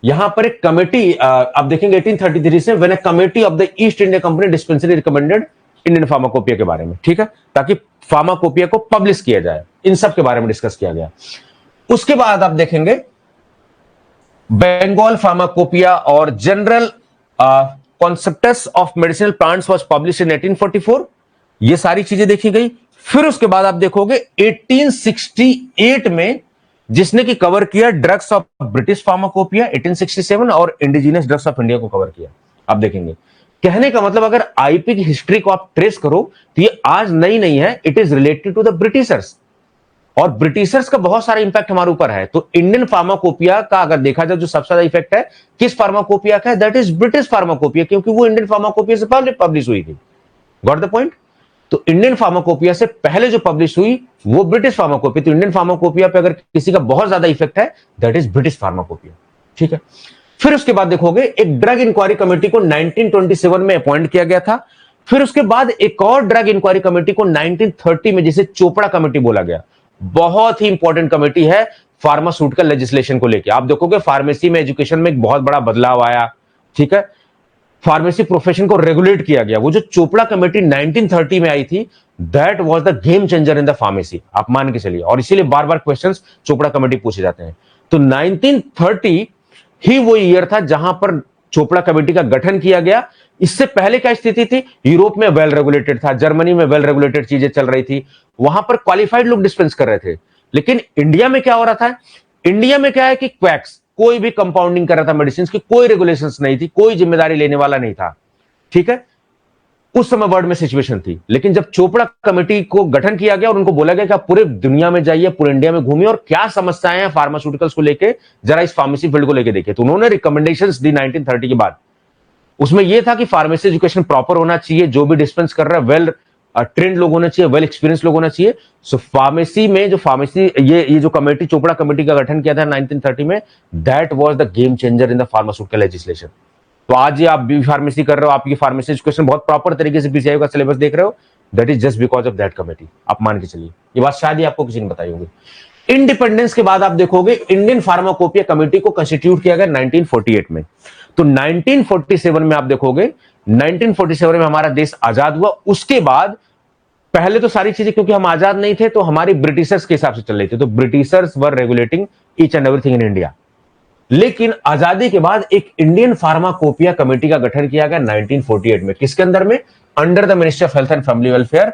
S1: यहां पर एक कमेटी, आप देखेंगे 1833 से when a committee of the east India company dispensary recommended Indian pharmacopoeia के बारे में, ठीक है, ताकि फार्माकोपिया को पब्लिश किया जाए. इन सब के बारे में डिस्कस किया गया. उसके बाद आप देखेंगे बंगाल फार्माकोपिया और general concepts of medicinal plants was publish in 1844. ये सारी चीजें देखी गई. फिर उसके बाद आप देखोगे 1868 में जिसने की कवर किया ड्रग्स ऑफ ब्रिटिश फार्माकोपिया 1867 और इंडिजिनियस ड्रग्स ऑफ इंडिया को कवर किया. आप देखेंगे कहने का मतलब अगर आईपी की हिस्ट्री को आप ट्रेस करो तो ये आज नई नहीं है. It is related to the Britishers और ब्रिटिशर्स का बहुत सारा इंपैक्ट हमारे ऊपर है. तो इंडियन फार्माकोपिया का अगर देखा जाए जो सबसे ज्यादा इफेक्ट है किस फार्माकोपिया का है, दैट इज ब्रिटिश फार्माकोपिया, क्योंकि वो इंडियन फार्माकोपिया से पहले पब्लिश हुई थी. Got the point. तो इंडियन फार्माकोपिया से पहले जो पब्लिश हुई वो ब्रिटिश फार्माकोपिया. तो इंडियन फार्माकोपिया पे अगर किसी का बहुत ज्यादा इफेक्ट है दैट इज ब्रिटिश फार्माकोपिया. ठीक है. फिर उसके बाद देखोगे एक ड्रग इंक्वायरी कमेटी को 1927 में अपॉइंट किया गया था. फिर उसके बाद एक और ड्रग इंक्वायरी कमेटी को 1930 में, जिसे चोपड़ा कमेटी बोला गया. बहुत ही इंपॉर्टेंट कमेटी है फार्मास्यूटिकल लेजिस्लेशन को लेकर. आप देखोगे फार्मेसी में एजुकेशन में एक बहुत बड़ा बदलाव आया. ठीक है. फार्मेसी प्रोफेशन को रेगुलेट किया गया. वो जो चोपड़ा कमेटी 1930 में आई थी that was the game changer in the pharmacy. आप मान के चलिए. और इसीलिए बार बार क्वेश्चंस चोपड़ा कमेटी पूछे जाते हैं. तो 1930 ही वो ईयर था जहां पर चोपड़ा कमेटी का गठन किया गया. इससे पहले क्या स्थिति थी? यूरोप में वेल रेगुलेटेड था, जर्मनी में वेल रेगुलेटेड चीजें चल रही थी, वहां पर क्वालिफाइड लोग डिस्पेंस कर रहे थे. लेकिन इंडिया में क्या हो रहा था? इंडिया में क्या है कि क्वैक्स कोई भी कंपाउंडिंग कर रहा था मेडिसिन की, कोई रेगुलेशंस नहीं थी, कोई जिम्मेदारी लेने वाला नहीं था. ठीक है. उस समय वर्ल्ड में सिचुएशन थी. लेकिन जब चोपड़ा कमेटी को गठन किया गया और उनको बोला गया कि आप पूरे दुनिया में जाइए, पूरे इंडिया में घूमिए और क्या समस्याएं हैं फार्मास्यूटिकल्स को लेके, जरा इस फार्मेसी फील्ड को लेके देखिए. तो उन्होंने रिकमेंडेशंस दी 1930 के बाद. उसमें यह था कि फार्मेसी एजुकेशन प्रॉपर होना चाहिए, जो भी डिस्पेंस कर रहा है वेल ट्रेंड लोग होना चाहिए, वेल एक्सपीरियंस लोग होना चाहिए. सो फार्मेसी में जो फार्मेसी ये जो कमेटी चोपड़ा कमेटी का गठन किया था 1930 में, that was the game changer in the pharmaceutical legislation. तो आज ये आप बी फार्मेसी कर रहे हो, आपकी फार्मेसी एजुकेशन बहुत प्रॉपर तरीके से पीसीआई का सिलेबस देख रहे हो, that is just because of that committee. आप मान के चलिए. ये बात शायद ही आपको किसी ने बताई होगी. इंडिपेंडेंस के बाद आप देखोगे इंडियन फार्माकोपिया कमेटी को कंस्टिट्यूट किया गया 1948 में. तो 1947 में आप देखोगे 1947 में हमारा देश आजाद हुआ. उसके बाद पहले तो सारी चीजें क्योंकि हम आजाद नहीं थे तो हमारी ब्रिटिशर्स के हिसाब से चल रही थी. तो Britishers were regulating each and everything in India. लेकिन आजादी के बाद एक इंडियन फार्माकोपिया कमेटी का गठन किया गया 1948 में. किसके अंदर में? Under the ministry of health and family welfare,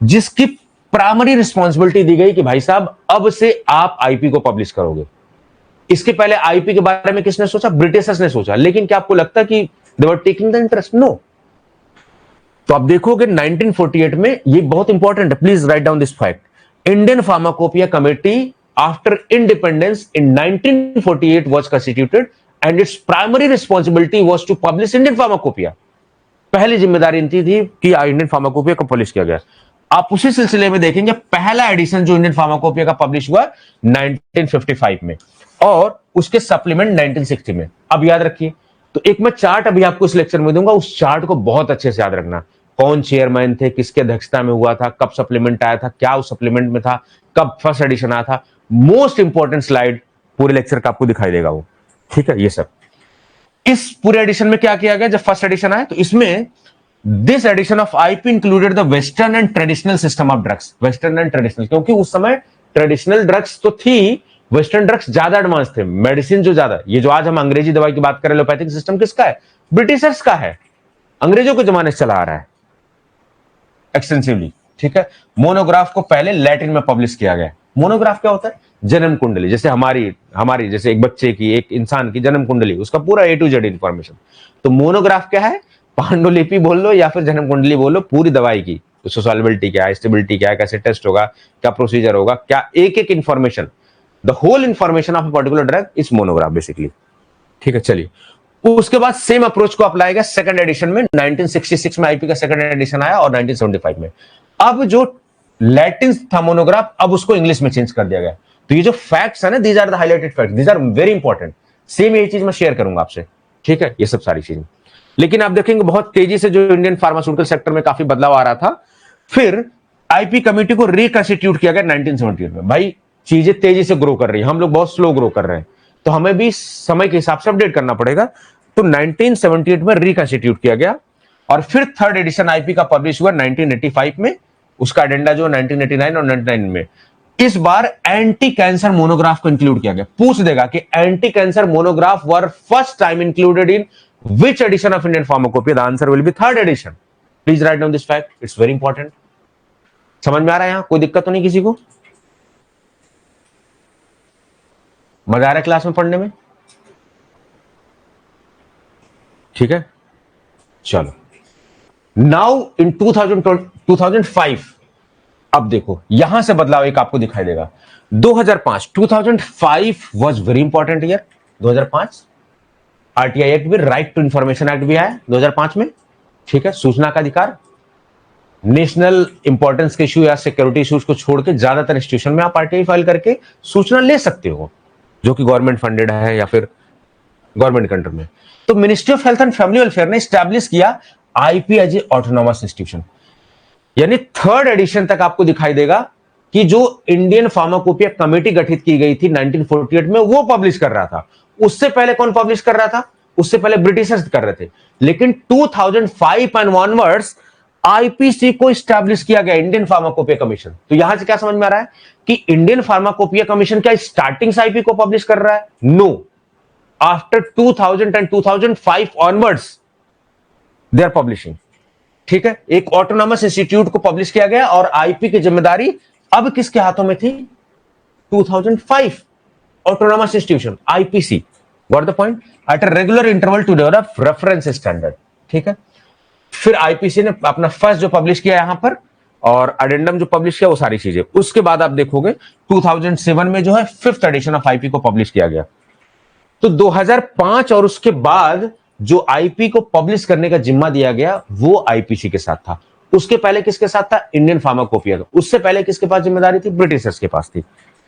S1: जिसकी प्राइमरी रिस्पॉन्सिबिलिटी दी गई कि भाई साहब अब से आप आईपी को पब्लिश करोगे. इसके पहले आईपी के बारे में किसने सोचा? ब्रिटिशर्स ने सोचा. लेकिन क्या आपको लगता कि they were taking the interest? No. तो आप देखोगे 1948 में, ये बहुत इंपॉर्टेंट है, please write down this fact. Indian pharmacopoeia committee after independence in 1948 was constituted and its primary responsibility was to publish Indian Pharmacopoeia. पहली जिम्मेदारी इनकी थी कि इंडियन फार्माकोपिया को पब्लिश किया गया. आप उसी सिलसिले में देखेंगे पहला एडिशन जो इंडियन फार्माकोपिया का पब्लिश हुआ 1955 में और उसके सप्लीमेंट 1960 में. अब याद रखिए. तो एक मैं चार्ट अभी आपको इस लेक्चर में दूंगा, उस चार्ट को बहुत अच्छे से याद रखना. कौन चेयरमैन थे, किसके अध्यक्षता में हुआ था, कब सप्लीमेंट आया था, क्या उस सप्लीमेंट में था, कब फर्स्ट एडिशन आया था. मोस्ट इंपॉर्टेंट स्लाइड पूरे लेक्चर का आपको दिखाई देगा वो. ठीक है. ये सब इस पूरे एडिशन में क्या किया गया जब फर्स्ट एडिशन आया, तो इसमें this edition of IP included the western and traditional system of drugs. Western and traditional, क्योंकि उस समय ट्रेडिशनल ड्रग्स तो थी, वेस्टर्न ड्रग्स ज्यादा एडवांस थे. मेडिसिन जो ज्यादा, ये जो आज हम अंग्रेजी दवाई की बात करें, एलोपैथिक सिस्टम किसका है? ब्रिटिशर्स का है. अंग्रेजों के जमाने से चला आ रहा है एक्सटेंसिवली. ठीक है. मोनोग्राफ को पहले लैटिन में पब्लिश किया गया. मोनोग्राफ क्या होता है? जन्म कुंडली. जैसे हमारी जैसे एक बच्चे की, एक इंसान की जन्म कुंडली, उसका पूरा A to Z इंफॉर्मेशन. तो मोनोग्राफ क्या है? पांडुलिपि बोल लो या फिर जन्म कुंडली बोल लो, पूरी दवाई की उसकी सॉल्युबिलिटी क्या है, स्टेबिलिटी क्या है, कैसे टेस्ट होगा, क्या प्रोसीजर होगा, क्या एक एक information, the whole information of particular drug is monograph basically. ठीक है, चलिए उसके बाद सेम अप्रोच को अप्लाई किया सेकंड एडिशन में। 1966 में आईपी का सेकंड एडिशन आया और 1975 में अब जो लैटिन था मोनोग्राफ, अब उसको इंग्लिश में चेंज कर दिया गया। तो ये जो फैक्ट्स है ना, these are the highlighted facts, these are very important. Same यही चीज मैं शेयर करूंगा आपसे, ठीक है, ये सब सारी चीजें। लेकिन आप देखेंगे बहुत तेजी से जो इंडियन फार्मास्यूटिकल सेक्टर में काफी बदलाव आ रहा था। फिर आईपी कमेटी को रिकंस्टिट्यूट किया गया 1978 में। भाई चीजें तेजी से ग्रो कर रही है, हम लोग बहुत स्लो ग्रो कर रहे हैं, तो हमें भी समय के हिसाब से अपडेट करना पड़ेगा। तो 1978 में रिकंस्टिट्यूट किया गया और फिर थर्ड एडिशन आईपी का पब्लिश हुआ 1985 में। उसका एडेंडा जो 1989 और 99 में। इस बार एंटी कैंसर मोनोग्राफ को इंक्लूड किया गया। पूछ देगा कि anti cancer monograph were first time included in which edition of Indian Pharmacopoeia? The answer will be third edition. Please write down this fact. It's very important. समझ में आ रहा है? यहां कोई दिक्कत तो नहीं किसी को? मजा आ रहा है क्लास में पढ़ने में? ठीक है, चलो। नाउ इन 2005 अब देखो यहां से बदलाव एक आपको दिखाई देगा। 2005 was very important year. 2005 RTI act भी, राइट टू इंफॉर्मेशन एक्ट भी आया 2005 में। ठीक है, सूचना का अधिकार, नेशनल इंपॉर्टेंस के इश्यू या सिक्योरिटी इश्यूज को छोड़ के ज्यादातर इंस्टीट्यूशन में आप आरटीआई फाइल करके सूचना ले सकते हो, जो कि गवर्नमेंट फंडेड है या फिर गवर्नमेंट कंट्रोल में। तो ministry of health and family welfare ने स्टैब्लिश किया IP as a autonomous institution. यानी थर्ड एडिशन तक आपको दिखाई देगा कि जो इंडियन फार्माकोपिया कमेटी गठित की गई थी 1948 में, वो पब्लिश कर रहा था। उससे पहले कौन पब्लिश कर रहा था? उससे पहले ब्रिटिशर्स कर रहे थे। लेकिन 2005 एंड ऑनवर्ड्स आईपीसी को स्टैब्लिश किया गया, इंडियन फार्माकोपिया कमीशन। तो यहां से क्या समझ में आ रहा है कि इंडियन फार्माकोपिया कमीशन क्या स्टार्टिंग से आईपी को पब्लिश कर रहा है? No, after 2000 and 2005 onwards they are publishing. ठीक है, एक ऑटोनॉमस इंस्टीट्यूट को पब्लिश किया गया और आईपी की जिम्मेदारी अब किसके हाथों में थी? 2005 autonomous institution IPC got the point at a regular interval to develop reference standard. ठीक है, फिर आईपीसी ने अपना फर्स्ट जो पब्लिश किया यहां पर और एडेंडम जो पब्लिश किया, वो सारी चीजें। उसके बाद आप देखोगे 2007 में जो है फिफ्थ एडिशन ऑफ आईपी को पब्लिश किया गया। तो 2005 और उसके बाद जो आईपी को पब्लिश करने का जिम्मा दिया गया वो आईपीसी के साथ था। उसके पहले किसके साथ था? इंडियन फार्माकोपिया का। उससे पहले किसके पास जिम्मेदारी थी? ब्रिटिशर्स के पास थी।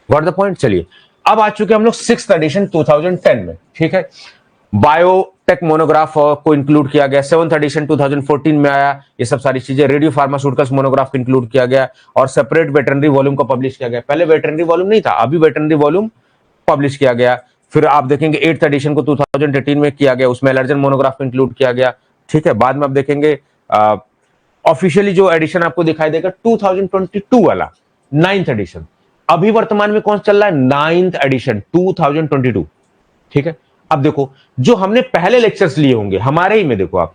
S1: Got the point. चलिए अब आ चुके हम लोग सिक्स्थ एडिशन 2010 में। ठीक है, बायोटेक मोनोग्राफ को इंक्लूड किया गया। सेवंथ एडिशन 2014 में आया। ये सब सारी चीजें रेडियो फार्मास्यूटिकल्स मोनोग्राफ को इंक्लूड किया गया और सेपरेट वेटरनरी वॉल्यूम को पब्लिश किया गया। पहले वेटरनरी वॉल्यूम नहीं था, अभी वेटरनरी वॉल्यूम पब्लिश किया गया। फिर आप देखेंगे एट्थ एडिशन को 2018 में किया गया, उसमें एलर्जन मोनोग्राफ को इंक्लूड किया गया। ठीक है, बाद में आप देखेंगे ऑफिशियली जो एडिशन आपको दिखाई देगा 2022 वाला नाइन्थ एडिशन। अभी वर्तमान में कौन चल रहा है? Ninth edition 2022। ठीक है, अब देखो जो हमने पहले लेक्चर्स लिए होंगे हमारे ही में, देखो आप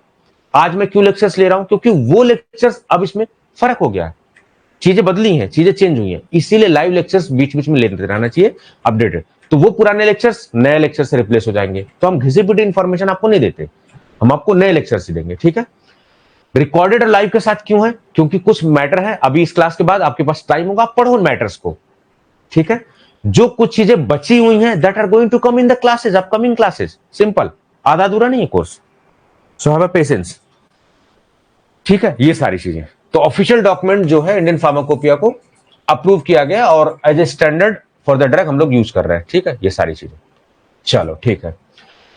S1: आज मैं क्यों लेक्चर्स ले रहा हूं, क्योंकि वो लेक्चर्स अब इसमें फर्क हो गया है, चीजें बदली हैं, चीजें चेंज हुई हैं, इसीलिए लाइव लेक्चर्स बीच बीच में लेते रहना चाहिए अपडेटेड। तो वो पुराने लेक्चर्स नए लेक्चर से रिप्लेस हो जाएंगे। तो हम घिसी पिटी इंफॉर्मेशन आपको नहीं देते, हम आपको नए लेक्चर्स ही देंगे। ठीक है, रिकॉर्डेड और लाइव के साथ क्यों है? क्योंकि कुछ मैटर है, अभी इस क्लास के बाद आपके पास टाइम होगा, आप पढ़ो उन मैटर्स को। ठीक है, जो कुछ चीजें बची हुई हैं that are going to come in the classes, upcoming classes. Simple, आधा अधूरा नहीं है course, so have a patience. ठीक है, ये सारी चीजें। तो ऑफिशियल डॉक्यूमेंट जो है इंडियन फार्माकोपिया को अप्रूव किया गया और as a standard for the drug हम लोग यूज कर रहे हैं। ठीक है, ये सारी चीजें। चलो ठीक है,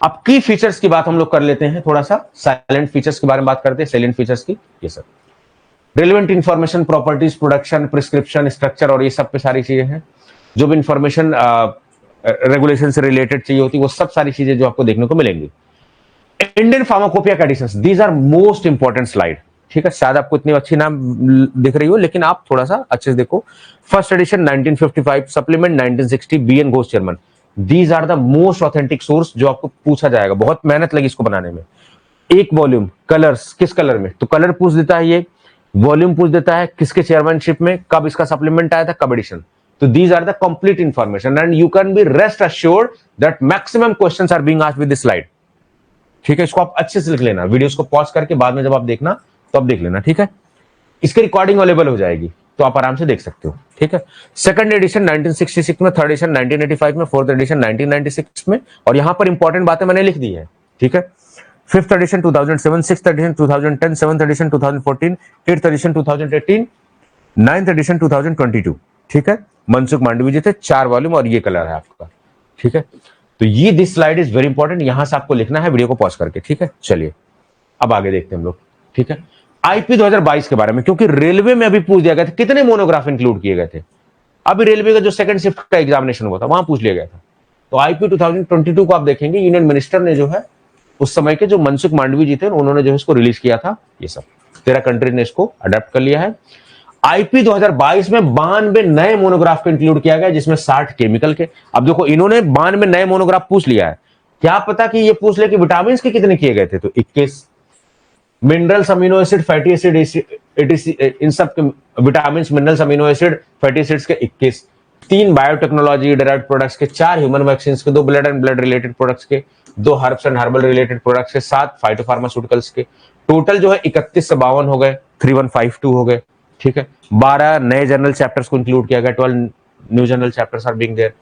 S1: अब की फीचर्स की बात हम लोग कर लेते हैं, थोड़ा सा साइलेंट फीचर्स के बारे में बात करते हैं, साइलेंट फीचर्स की। ये सब relevant information, properties, production, prescription, structure और ये सब पे सारी चीजें हैं। जो भी इंफॉर्मेशन रेगुलेशन से रिलेटेड चाहिए होती है, वो सब सारी चीजें जो आपको देखने को मिलेंगी। Indian pharmacopoeia conditions, these are most important slide. ठीक है, शायद आपको इतनी अच्छी नाम दिख रही हो, लेकिन आप थोड़ा सा अच्छे से देखो। First edition 1955, supplement 1960, BN Ghosh chairman. These are the most authentic source जो आपको पूछा जाएगा, बहुत मेहनत लगी इसको बनाने में। एक वॉल्यूम, कलर्स, किस कलर में, तो कलर पूछ देता है ये, वॉल्यूम पूछ देता है किसके चेयरमैनशिप में, कब इसका सप्लीमेंट आया था, कब एडिशन। तो these are the complete information and you can be rest assured that maximum questions are being asked with this slide. ठीक है, इसको आप अच्छे से लिख लेना, वीडियोस को पॉज करके बाद में जब आप देखना तो आप देख लेना। ठीक है, इसकी रिकॉर्डिंग अवेलेबल हो जाएगी, तो आप आराम से देख सकते हो। ठीक है, सेकंड एडिशन 1966 में, थर्ड एडिशन 1985 में, फोर्थ एडिशन 1996 में, और यहां पर इंपॉर्टेंट बातें मैंने लिख दी है। ठीक है, fifth edition 2007, sixth edition 2010, seventh edition 2014, eighth edition 2018, ninth edition 2022। ठीक है, मनसुख मांडवी जी थे, 4 वॉल्यूम, और ये कलर है आपका। ठीक है, तो ये this slide is very important, यहां से आपको लिखना है वीडियो को पॉज करके। ठीक है, चलिए अब आगे देखते हैं हम लोग। ठीक है, आईपी 2022 के बारे में, क्योंकि रेलवे में अभी पूछ दिया गया था कितने मोनोग्राफ इंक्लूड किए गए थे। अभी रेलवे का जो सेकंड शिफ्ट का एग्जामिनेशन हुआ था वहां पूछ लिया गया था। तो आईपी 2022 को आप देखेंगे, यूनियन मिनिस्टर ने जो है उस समय के जो मनसुख मांडवी जी थे उन्होंने जो है इसको रिलीज किया था। ये सब 13 कंट्री ने इसको अडेप्ट कर लिया है। आईपी 2022 में 92 नए मोनोग्राफ को इंक्लूड किया गया, जिसमें 60 केमिकल के। अब देखो, इन्होंने 92 नए मोनोग्राफ पूछ लिया है, क्या पता कि ये पूछ ले कि विटामिन के कितने किए गए थे, तो 21, minerals, amino acid, fatty acid, इन सब के vitamin, minerals, amino acid, fatty acids के 21, 3 बायोटेक्नोलॉजी डिराइव्ड प्रोडक्ट्स के, 4 ह्यूमन वैक्सीन के, 2 blood and blood related products के, 2 herbs and herbal related products के, 7 फाइटोफार्मास्यूटिकल्स के। टोटल जो है 31 से 52 हो गए, 3152 हो गए। ठीक है, 12 नए जर्नल चैप्टर्स को इंक्लूड किया गया, 12 new journal chapters are being there.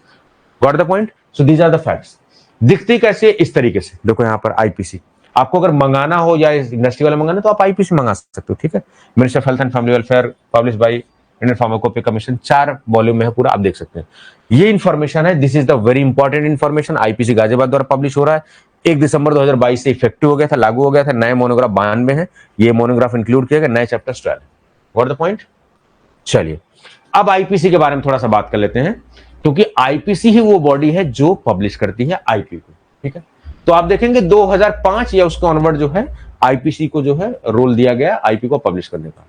S1: Got the point? So these are the facts. दिखती कैसे? इस तरीके से देखो, यहां पर आईपीसी आपको अगर मंगाना हो या इंडस्ट्री वाला मंगाना तो आप आईपीसी मंगा सकते हो। ठीक है, minister of health and family welfare, publish by Indian pharmacopoeia commission, 4 volume में है पूरा, आप देख सकते हैं। ये इंफॉर्मेशन है, this is the very important information. IPC Ghaziabad द्वारा पब्लिश हो रहा है, 1 दिसंबर 2022 से इफेक्टिव हो गया था, लागू हो गया था। नए मोनोग्राफ 92 है, ये मोनोग्राफ इंक्लूड किया गया, नए चैप्टर्स 12। What the point? चलिए अब आईपीसी के बारे में थोड़ा सा बात कर लेते हैं, क्योंकि आईपीसी ही वो बॉडी है जो पब्लिश करती है आईपी को। ठीक है, तो आप देखेंगे 2005 या उसके ऑनवर्ड जो है आईपीसी को जो है रोल दिया गया आईपी को पब्लिश करने का।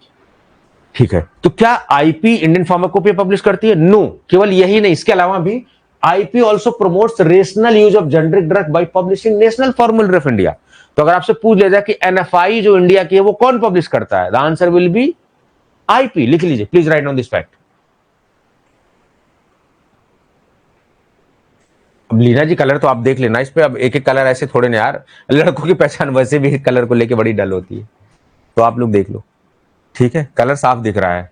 S1: ठीक है, तो क्या आईपी इंडियन फार्माकोपिया पब्लिश करती है? नो, केवल यही नहीं, इसके अलावा भी IP also promotes rational use of generic drug bye publishing national formula of India. तो अगर आपसे पूछ लिया जाए कि एनएफआई जो इंडिया की है वो कौन पब्लिश करता है, the answer will be IP. लिख लीजिए please, write down this fact. अब लीना जी कलर तो आप देख लेना इस पे, अब एक एक कलर ऐसे थोड़े ना यार, लड़कों की पहचान वैसे भी कलर को लेके बड़ी डल होती है, तो आप लोग देख लो। ठीक है, कलर साफ दिख रहा है।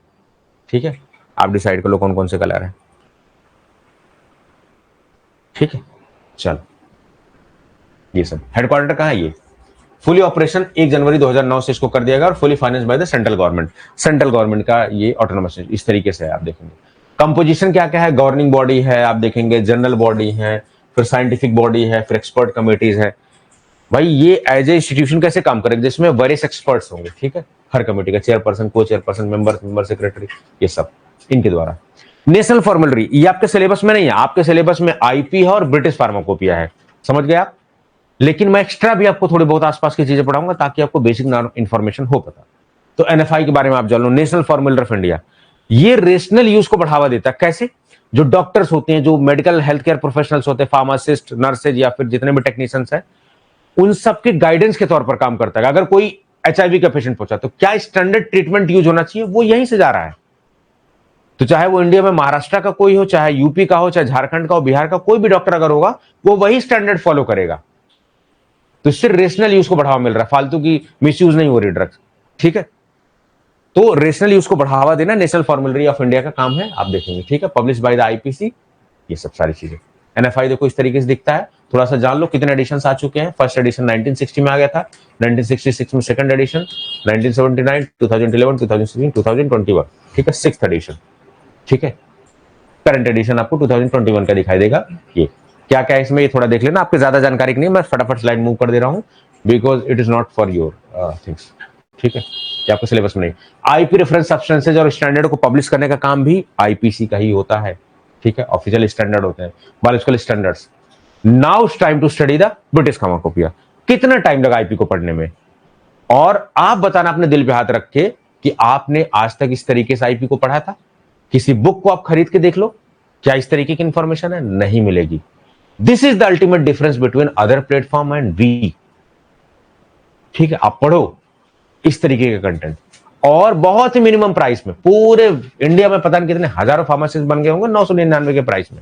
S1: ठीक है, आप डिसाइड कर लो कौन कौन से कलर है। ठीक है, चलो ये सब हेडक्वार्टर कहां है? ये फुली ऑपरेशन 1 जनवरी 2009 से इसको कर दिया गया और fully finance by the central government. Central government का ये ऑटोनोमस इस तरीके से है, आप देखेंगे। कंपोजिशन क्या क्या है? गवर्निंग बॉडी है, आप देखेंगे जनरल बॉडी है, फिर साइंटिफिक बॉडी है, फिर एक्सपर्ट कमिटीज है। भाई ये एज ए इंस्टीट्यूशन कैसे काम करेगा, जिसमें वेरियस एक्सपर्ट्स होंगे। ठीक है, हर कमेटी का चेयरपर्सन, को चेयरपर्सन, मेंबर सेक्रेटरी, ये सब इनके द्वारा। नेशनल फॉर्मुलरी, ये आपके सिलेबस में नहीं है, आपके सिलेबस में आईपी है और ब्रिटिश फार्माकोपिया है, समझ गए आप? लेकिन मैं एक्स्ट्रा भी आपको थोड़ी बहुत आसपास की चीजें पढ़ाऊंगा ताकि आपको बेसिक इंफॉर्मेशन हो पता। तो एनएफआई के बारे में आप जान लो, नेशनल फॉर्मूला ऑफ इंडिया। ये रेशनल यूज को बढ़ावा देता है। कैसे? जो डॉक्टर्स होते हैं, जो मेडिकल हेल्थ केयर प्रोफेशनल्स होते हैं, फार्मासिस्ट, नर्सेज या फिर जितने भी टेक्नीशियंस हैं, उन सबके गाइडेंस के तौर पर काम करता है। अगर कोई एचआईवी का पेशेंट पहुंचा तो क्या स्टैंडर्ड ट्रीटमेंट यूज होना चाहिए, वो यहीं से जा रहा है। तो चाहे वो इंडिया में महाराष्ट्र का कोई हो, चाहे यूपी का हो, चाहे झारखंड का हो, बिहार का कोई भी डॉक्टर अगर होगा वो वही स्टैंडर्ड फॉलो करेगा। तो इससे रेशनल यूज को बढ़ावा मिल रहा है, फालतू की मिसयूज नहीं हो रही ड्रग्स। ठीक है, तो रेशनल यूज को बढ़ावा देना नेशनल फॉर्मुलरी ऑफ इंडिया का काम है, आप देखेंगे। ठीक है, पब्लिश बाय द आईपीसी, ये सब सारी चीजें। एनएफआई देखो इस तरीके से दिखता है, थोड़ा सा जान लो कितने एडिशन आ चुके हैं। फर्स्ट एडिशन 1960 में आ गया था, 1966 में सेकंड एडिशन, 1979, 2011, 2016, 2021। ठीक है, सिक्स्थ एडिशन। ठीक है, करंट एडिशन आपको 2021 का दिखाई देगा। ये क्या क्या है इसमें, ये थोड़ा देख लेना, आपको ज्यादा जानकारी नहीं, मैं फटाफट स्लाइड मूव कर दे रहा हूं because it is not for your things. ठीक है, कि आपको सिलेबस में नहीं। आईपी रेफरेंस सब्सटेंसेज और स्टैंडर्ड को पब्लिश करने का काम भी आईपीसी का ही होता है। ठीक है, ऑफिशियल स्टैंडर्ड होते हैं, biological standards. Now it's time to study the British pharmacopoeia. कितना टाइम लगा आईपी को पढ़ने में, और आप बताना अपने दिल पे हाथ रख के कि आपने आज तक इस तरीके से आईपी को पढ़ा था। किसी बुक को आप खरीद के देख लो, क्या इस तरीके की इंफॉर्मेशन है? नहीं मिलेगी। This is the ultimate difference between other platform and we. ठीक है, आप पढ़ो इस तरीके का कंटेंट, और बहुत ही मिनिमम प्राइस में। पूरे इंडिया में पता नहीं कितने हजारों फार्मासिस्ट बन गए होंगे 999 के प्राइस में।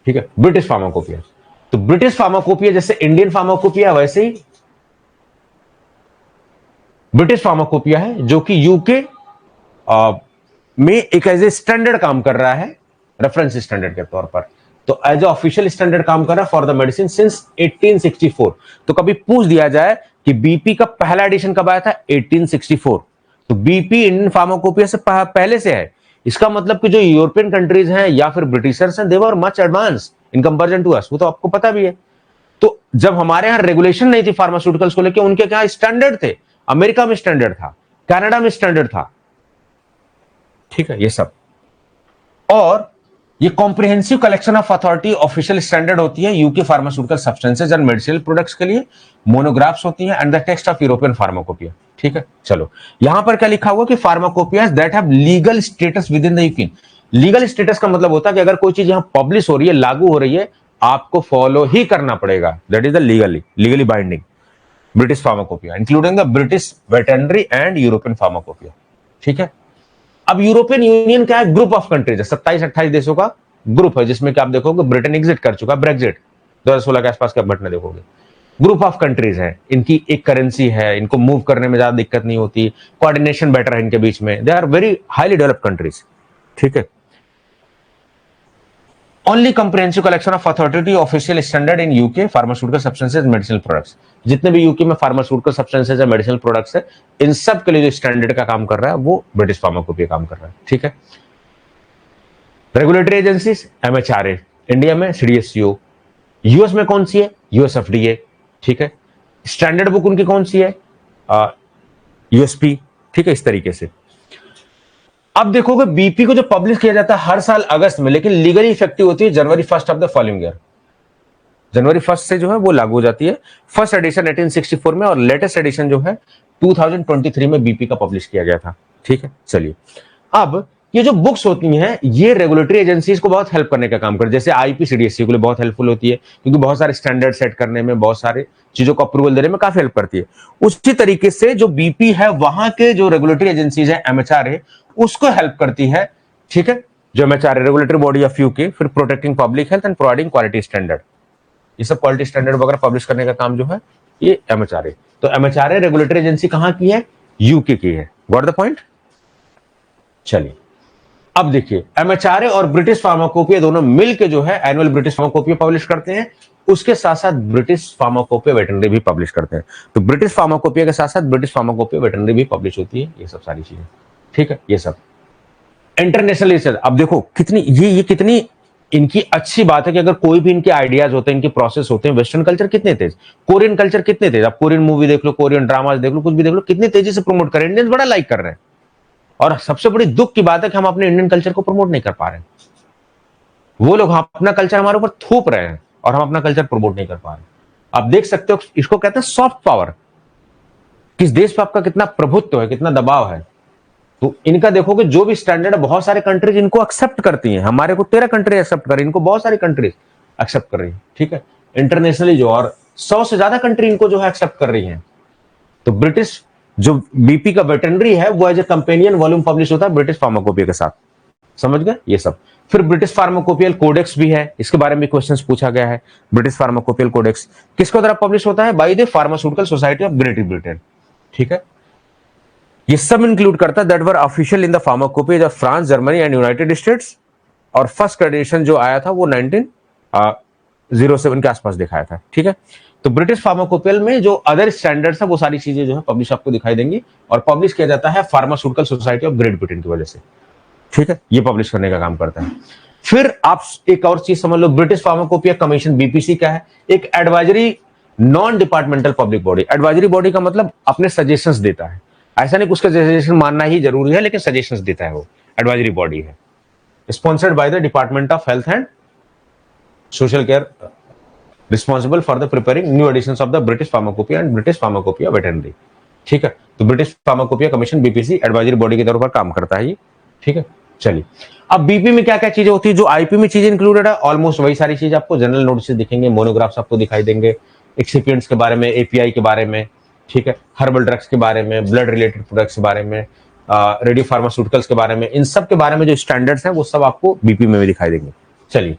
S1: ठीक है, ब्रिटिश फार्माकोपिया। तो ब्रिटिश फार्माकोपिया जैसे इंडियन फार्माकोपिया, वैसे ही ब्रिटिश फार्माकोपिया है जो कि यूके में एक एज ए स्टैंडर्ड काम कर रहा है, रेफरेंस स्टैंडर्ड के तौर पर। तो एज ए ऑफिशियल स्टैंडर्ड काम कर रहा है फॉर द मेडिसिन सिंस 1864। तो कभी पूछ दिया जाए कि बीपी का पहला एडिशन कब आया था, 1864। तो बीपी इंडियन फार्माकोपिया से पहले से है। इसका मतलब कि जो यूरोपियन कंट्रीज हैं या फिर ब्रिटिशर्स हैं, they were much advance in comparison to us, वो तो आपको पता भी है। तो जब हमारे यहां रेगुलेशन नहीं थी फार्मास्यूटिकल्स को लेकर, उनके क्या स्टैंडर्ड थे, अमेरिका में स्टैंडर्ड था, कनाडा में स्टैंडर्ड था, ठीक है, ये सब। और ये comprehensive collection of authority official standard होती है UK pharmaceutical substances and medicinal products के लिए, मोनोग्राफ्स होती हैं and the text of European pharmacopoeia, ठीक है। चलो यहां पर क्या लिखा हुआ कि pharmacopoeias that have legal status with in the UK. Legal status का मतलब होता है कि अगर कोई चीज यहां पब्लिश हो रही है, लागू हो रही है, आपको फॉलो ही करना पड़ेगा, that is the legally binding British pharmacopoeia, including the British veterinary and European pharmacopoeia, ठीक है। अब यूरोपियन यूनियन क्या है, ग्रुप ऑफ कंट्रीज है, 27-28 देशों का ग्रुप है, जिसमें क्या आप देखोगे ब्रिटेन एग्जिट कर चुका, ब्रेक्जिट 2016 के आसपास का घटना देखोगे। ग्रुप ऑफ कंट्रीज है, इनकी एक करेंसी है, इनको मूव करने में ज्यादा दिक्कत नहीं होती, कोऑर्डिनेशन बेटर है इनके बीच में, they are very highly developed countries, ठीक है। Only comprehensive collection of authority official standard in UK pharmaceutical substances medicinal products. जितने भी यूके में फार्मास्यूटिकल सब्सटेंसेज है, मेडिसिनल प्रोडक्ट्स है, इन सब के लिए जो स्टैंडर्ड का काम कर रहा है वो ब्रिटिश फार्माकोपिया काम कर रहा है, ठीक है। रेगुलेटरी एजेंसीज एमएचआरए, इंडिया में सीडीएससीओ, यूएस में कौन सी है, यूएसएफडीए, ठीक है। स्टैंडर्ड बुक उनकी कौन सी है, यूएसपी, ठीक है, इस तरीके से। अब देखोगे बीपी को जो पब्लिश किया जाता है हर साल अगस्त में, लेकिन लीगली इफेक्टिव होती है जनवरी 1 ऑफ द फॉलोइंग ईयर। जनवरी 1 से जो है वो लागू हो जाती है। फर्स्ट एडिशन 1864 में और लेटेस्ट एडिशन जो है 2023 में बीपी का पब्लिश किया गया था, ठीक है। चलिए अब ये जो बुक्स होती हैं ये रेगुलेटरी एजेंसीज को बहुत हेल्प करने का काम करती है, जैसे आईपीसीडीएससी के लिए बहुत हेल्पफुल होती है, क्योंकि बहुत सारे स्टैंडर्ड सेट करने में, बहुत सारे चीजों को अप्रूवल देने में काफी हेल्प करती है। उसी तरीके से जो बीपी है वहां के जो रेगुलेटरी एजेंसीज है एमएचआरए, उसको हेल्प करती है, ठीक है। जो MHRA regulatory body of UK, फिर protecting public health and providing quality standard, ये सब क्वालिटी स्टैंडर्ड वगैरह पब्लिश करने का काम जो है ये एमएचआरए। तो एमएचआरए रेगुलेटरी एजेंसी कहां की है, यूके की है। Got the point. चलिए अब देखिए एमएचआरए और ब्रिटिश फार्माकोपिया दोनों मिलकर जो है एनुअल ब्रिटिश फार्माकोपिया पब्लिश करते हैं, उसके साथ साथ ब्रिटिश फार्माकोपिया वेटरनरी भी पब्लिश करते हैं। तो ब्रिटिश फार्माकोपिया के साथ साथ ब्रिटिश फार्माकोपिया वेटरनरी भी पब्लिश होती है, ये सब सारी चीजें, ठीक है। ये सब इंटरनेशनल रिसर्च, अब देखो कितनी ये कितनी इनकी अच्छी बात है कि अगर कोई भी इनके आइडियाज होते हैं, इनके प्रोसेस होते हैं, वेस्टर्न कल्चर कितने तेज, कोरियन कल्चर कितने तेज, आप कोरियन मूवी देख लो, कोरियन ड्रामाज देख लो, कुछ भी देख लो, कितनी तेजी से प्रमोट कर रहे हैं, इंडियंस बड़ा लाइक कर रहे हैं। और सबसे बड़ी दुख की बात है कि हम अपने इंडियन कल्चर को प्रमोट नहीं कर पा रहे हैं। वो लोग अपना कल्चर हमारे ऊपर थोप रहे हैं और हम अपना कल्चर प्रमोट नहीं कर पा रहे। आप देख सकते हो इसको कहते हैं सॉफ्ट पावर, किस देश पर आपका कितना प्रभुत्व है, कितना दबाव है। तो इनका देखोगे जो भी स्टैंडर्ड है, बहुत सारे कंट्रीज इनको एक्सेप्ट करती हैं, हमारे को 13 कंट्री एक्सेप्ट कर रही है, इनको बहुत सारी कंट्रीज एक्सेप्ट कर रही है, ठीक है, इंटरनेशनली जो, और 100 से ज्यादा कंट्री इनको जो है एक्सेप्ट कर रही है। तो ब्रिटिश जो बीपी का वेटरनरी है वो as a companion volume publish होता है ब्रिटिश फार्माकोपिया के साथ, समझ गए ये सब। फिर ब्रिटिश फार्माकोपियल कोडेक्स भी है, इसके बारे में क्वेश्चंस पूछा गया है। ब्रिटिश फार्माकोपियल कोडेक्स किसके द्वारा पब्लिश होता है, by the pharmaceutical society of great Britain, ठीक है। ये सब इंक्लूड करता है that were official in the pharmacopoeia of France, Germany and United states. और फर्स्ट एडिशन जो आया था वो 1907 के आसपास दिखाया था, ठीक है। तो ब्रिटिश फार्माकोपियल में जो अदर स्टैंडर्ड्स है वो सारी चीजें जो है पब्लिश आपको दिखाई देंगी, और पब्लिश किया जाता है pharmaceutical society of great Britain की वजह से, ठीक है। ये पब्लिश करने का काम करता है। फिर आप एक और चीज समझ लो, ब्रिटिश फार्माकोपिया कमीशन बीपीसी क्या है, एक advisory non departmental public body. Advisory body का मतलब अपने सजेशंस देता है, ऐसा नहीं उसका सजेशन मानना ही जरूरी है, लेकिन सजेशंस देता है, वो एडवाइजरी बॉडी है, sponsored by the department of health and social care, responsible for the preparing new editions of the British pharmacopoeia and British pharmacopoeia veterinary, ठीक है। तो British pharmacopoeia commission BPC advisory body के तौर पर काम करता है ये, ठीक है। चलिए अब बीपी में क्या क्या चीजें होती है, जो आईपी में चीजें इंक्लूडेड है ऑलमोस्ट वही सारी चीज आपको जनरल नोटिस दिखेंगे, मोनोग्राफ्स आपको दिखाई देंगे, एक्सिपिएंट्स के बारे में, एपीआई के बारे में, ठीक है, हर्बल ड्रग्स के बारे में, ब्लड रिलेटेड प्रोडक्ट्स के बारे में, रेडियो फार्मास्यूटिकल्स के बारे में, इन सब के बारे में जो स्टैंडर्ड्स हैं वो सब आपको बीपी में भी दिखाई देंगे। चलिए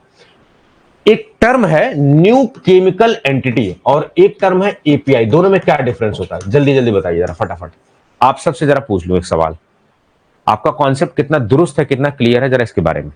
S1: एक टर्म है न्यू केमिकल एंटिटी और एक टर्म है एपीआई, दोनों में क्या डिफरेंस होता है, जल्दी जल्दी बताइए जरा फटाफट। आप सबसे जरा पूछ लूं एक सवाल, आपका कॉन्सेप्ट कितना दुरुस्त है, कितना क्लियर है, जरा इसके बारे में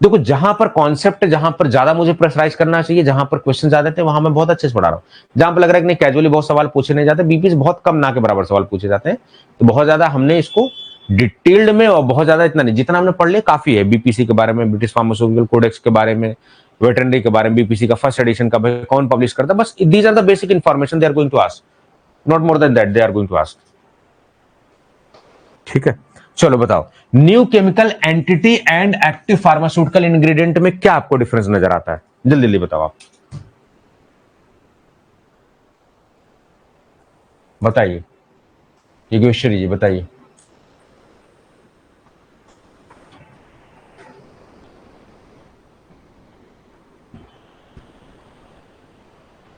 S1: देखो। जहां पर कॉन्सेप्ट, जहां पर ज्यादा मुझे प्रेशराइज करना चाहिए, जहां पर क्वेश्चन ज्यादा थे, वहां मैं बहुत अच्छे से पढ़ा रहा हूं। जहां पर लग रहा है कि नहीं कैजुअली बहुत सवाल पूछे नहीं जाते, बीपी से बहुत कम ना के बराबर सवाल पूछे जाते हैं, तो बहुत ज्यादा हमने इसको डिटेल्ड में, और बहुत ज्यादा इतना नहीं, जितना हमने पढ़ लिया काफी है। बीपीसी के बारे में, ब्रिटिश फार्मास्यूटिकल कोडेक्स के बारे में, वेटरनरी के बारे में, बीपीसी का फर्स्ट एडिशन का कौन पब्लिश करता है, बस these are the basic information they are going to ask, not more than that they are going to ask. ठीक है, चलो बताओ, new chemical entity and active pharmaceutical ingredient में क्या आपको डिफरेंस नजर आता है? जल्दी जल्दी बताओ आप, बताइए योगेश्वरी जी, बताइए।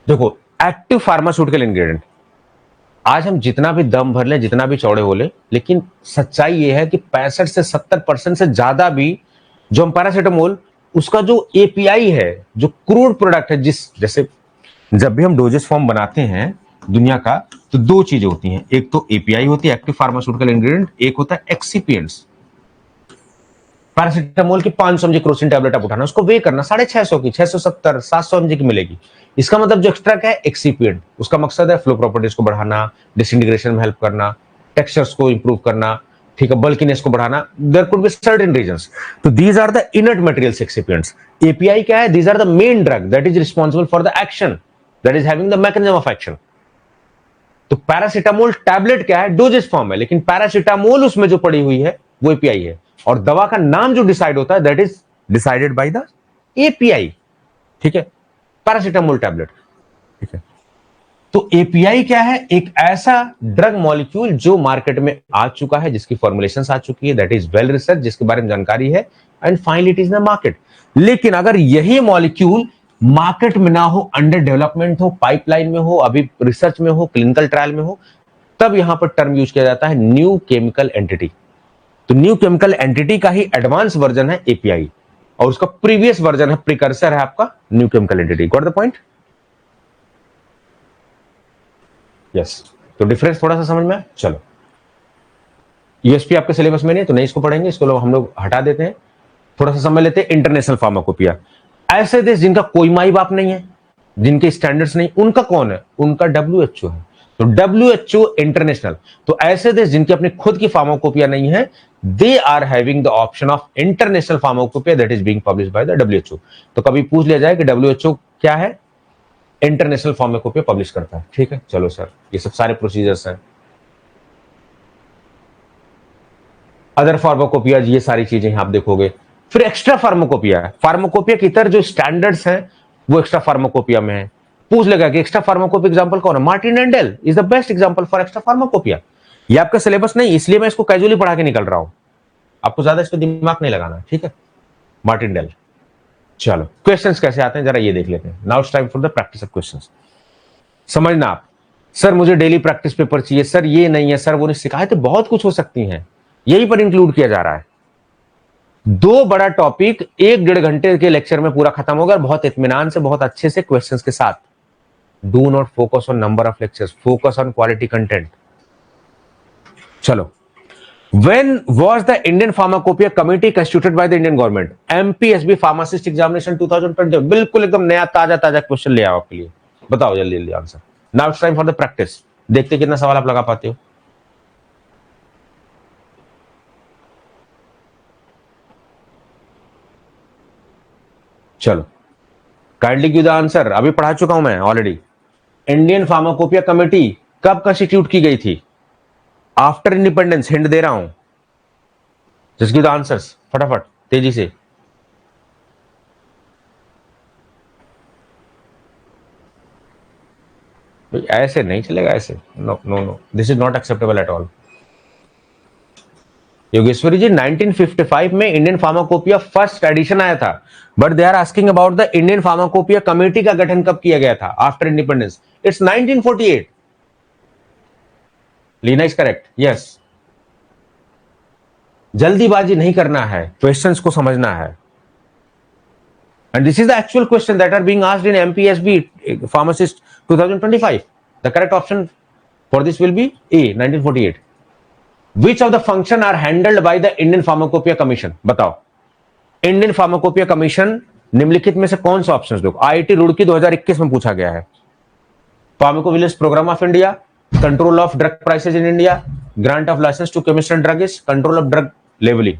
S1: देखो, एक्टिव फार्मास्यूटिकल इंग्रेडिएंट, आज हम जितना भी दम भर ले, जितना भी चौड़े हो ले, लेकिन सच्चाई यह है कि 65 से 70% से ज्यादा भी जो हम पैरासीटामोल, उसका जो एपीआई है, जो क्रूड प्रोडक्ट है, जिस जैसे जब भी हम डोजेस फॉर्म बनाते हैं दुनिया का, तो दो चीजें होती हैं, एक तो एपीआई होती है एक्टिव फार्मास्यूटिकल इंग्रेडिएंट, एक होता है एक्सीपिएंट्स। पैरासीटामोल की 500 mg क्रोसिन टैबलेट आप उठाना, उसको वे करना 650 की, 670, 700 mg की मिलेगी। इसका मतलब जो एक्स्ट्रा क्या है, एक्सीपिएंट। उसका मकसद है फ्लो प्रॉपर्टीज को बढ़ाना, डिसइंटीग्रेशन में हेल्प करना, टेक्सचर्स को इंप्रूव करना, ठीक है, बल्कीनेस को बढ़ाना। There could be certain reasons. तो these are the inert materials, excipients. API क्या है? These are the main drug that is responsible for the action, that is having the mechanism of action. तो पैरासीटामोल टैबलेट क्या है? डोजेस फॉर्म है, लेकिन पैरासीटामोल उसमें जो पड़ी हुई है वो एपीआई है, और दवा का नाम जो डिसाइड होता है that is decided by the API. ठीक है, पैरासीटामोल टैबलेट। ठीक है, तो एपीआई क्या है? एक ऐसा ड्रग मॉलिक्यूल जो मार्केट में आ चुका है, जिसकी फॉर्मुलेशंस आ चुकी है, दैट इज वेल रिसर्च, जिसके बारे में जानकारी है, and finally it is the market. लेकिन अगर यही मॉलिक्यूल मार्केट में ना हो, अंडर डेवलपमेंट हो, पाइपलाइन में हो, अभी रिसर्च में हो, क्लिनिकल ट्रायल में हो, तब यहां पर टर्म यूज किया जाता है न्यू केमिकल एंटिटी। तो न्यू केमिकल एंटिटी का ही एडवांस वर्जन है एपीआई, और उसका प्रीवियस वर्जन है, प्रिकर्सर है आपका new chemical entity. Got the point? Yes. तो डिफरेंस थोड़ा सा समझ में आया? चलो, यूएसपी आपके सिलेबस में नहीं, तो नहीं इसको पढ़ेंगे, इसको हम लोग हटा देते हैं। थोड़ा सा समझ लेते हैं इंटरनेशनल फार्माकोपिया। ऐसे देश जिनका कोई माई बाप नहीं है, जिनके स्टैंडर्ड्स नहीं, उनका कौन है? उनका डब्ल्यूएचओ है। तो डब्ल्यूएचओ इंटरनेशनल। तो ऐसे देश जिनकी अपनी खुद की फार्माकोपिया नहीं है, they are having the option of international pharmacopoeia that is being published by the WHO. तो कभी पूछ लिया जाए कि डब्ल्यूएचओ क्या है? इंटरनेशनल फार्माकोपिया पब्लिश करता है। ठीक है, चलो सर, ये सब सारे प्रोसीजर्स हैं। अदर फार्माकोपिया, ये सारी चीजें आप देखोगे। फिर एक्स्ट्रा फार्माकोपिया है। फार्माकोपिया के इतर जो स्टैंडर्ड्स हैं वो एक्स्ट्रा फार्माकोपिया में है। पूछ लेगा कि एक्स्ट्रा फार्माकोपिया एग्जांपल कौन है? Martin एंडेल is the best example for extra pharmacopoeia. ये आपका सिलेबस नहीं, इसलिए मैं इसको कैजुअली पढ़ा के निकल रहा हूं, आपको ज्यादा इस पर दिमाग नहीं लगाना। ठीक है, मार्टिन एंडेल। चलो, क्वेश्चंस कैसे आते हैं जरा ये देख लेते हैं। Now it's time for the practice of questions. समझना आप, सर मुझे डेली प्रैक्टिस पेपर चाहिए, सर ये नहीं है, सर वो नहीं। शिकायतें बहुत कुछ हो सकती हैं, यही पर इंक्लूड किया जा रहा है। दो बड़ा टॉपिक 1-1.5 घंटे के लेक्चर में पूरा खत्म होगा, बहुत इत्मीनान से, बहुत अच्छे से क्वेश्चंस के साथ। Do not focus on number of lectures, focus on quality content. चलो, when was the Indian Pharmacopoeia Committee constituted by the Indian government? MPSB Pharmacist Examination 2020। बिल्कुल एकदम नया ताजा ताजा क्वेश्चन ले आओ आपके लिए। बताओ जल्दी जल्दी answer. Now it's time for the practice. देखते कितना सवाल आप लगा पाते हो। चलो, काइंडली गिव द आंसर। अभी पढ़ा चुका हूं मैं ऑलरेडी। इंडियन फार्माकोपिया कमेटी कब कंस्टिट्यूट की गई थी? After independence. हिंट दे रहा हूं, जस्ट गिव द आंसर्स फटाफट, तेजी से। ऐसे नहीं चलेगा, ऐसे no no no, this is not acceptable at all. Yogeshwari ji, 1955 में इंडियन फार्माकोपिया फर्स्ट एडिशन आया था, but they are asking about the Indian pharmacopoeia committee का गठन कब किया गया था? After independence. It's 1948। Leena is correct, yes. जल्दीबाजी नहीं करना है, क्वेश्चंस को समझना है। And this is the actual question that are being asked in MPSB pharmacist 2025। The correct option for this will be A, 1948। Which of the function are handled by the Indian pharmacopoeia commission? बताओ, इंडियन फार्माकोपिया कमीशन निम्नलिखित में से कौन सा ऑप्शन दो? आईआईटी रुड़की 2021 में पूछा गया है। Pharmacovigilance programme of India, control of drug prices in India, grant of licence to chemist and druggist, control of drug labelling.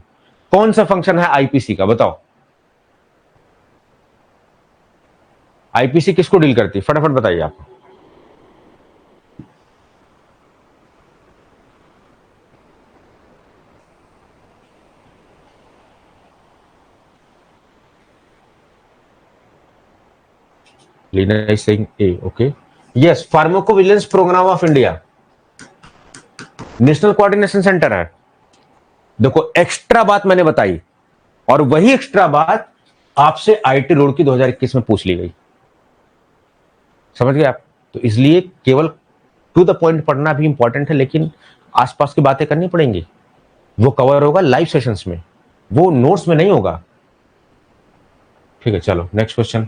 S1: कौन सा फंक्शन है आईपीसी का? बताओ, आईपीसी किसको डील करती है? फटाफट बताइए आप। Leena is saying A, okay, yes, pharmacovigilance programme of India national coordination centre है। देखो, एक्स्ट्रा बात मैंने बताई और वही एक्स्ट्रा बात आपसे आईआईटी रुड़की 2021 में पूछ ली गई। समझ गए आप? तो इसलिए केवल टू द पॉइंट पढ़ना भी इंपॉर्टेंट है, लेकिन आसपास की बातें करनी पड़ेंगी। वो कवर होगा लाइव सेशंस में, वो नोट्स में नहीं होगा। ठीक है, चलो next question.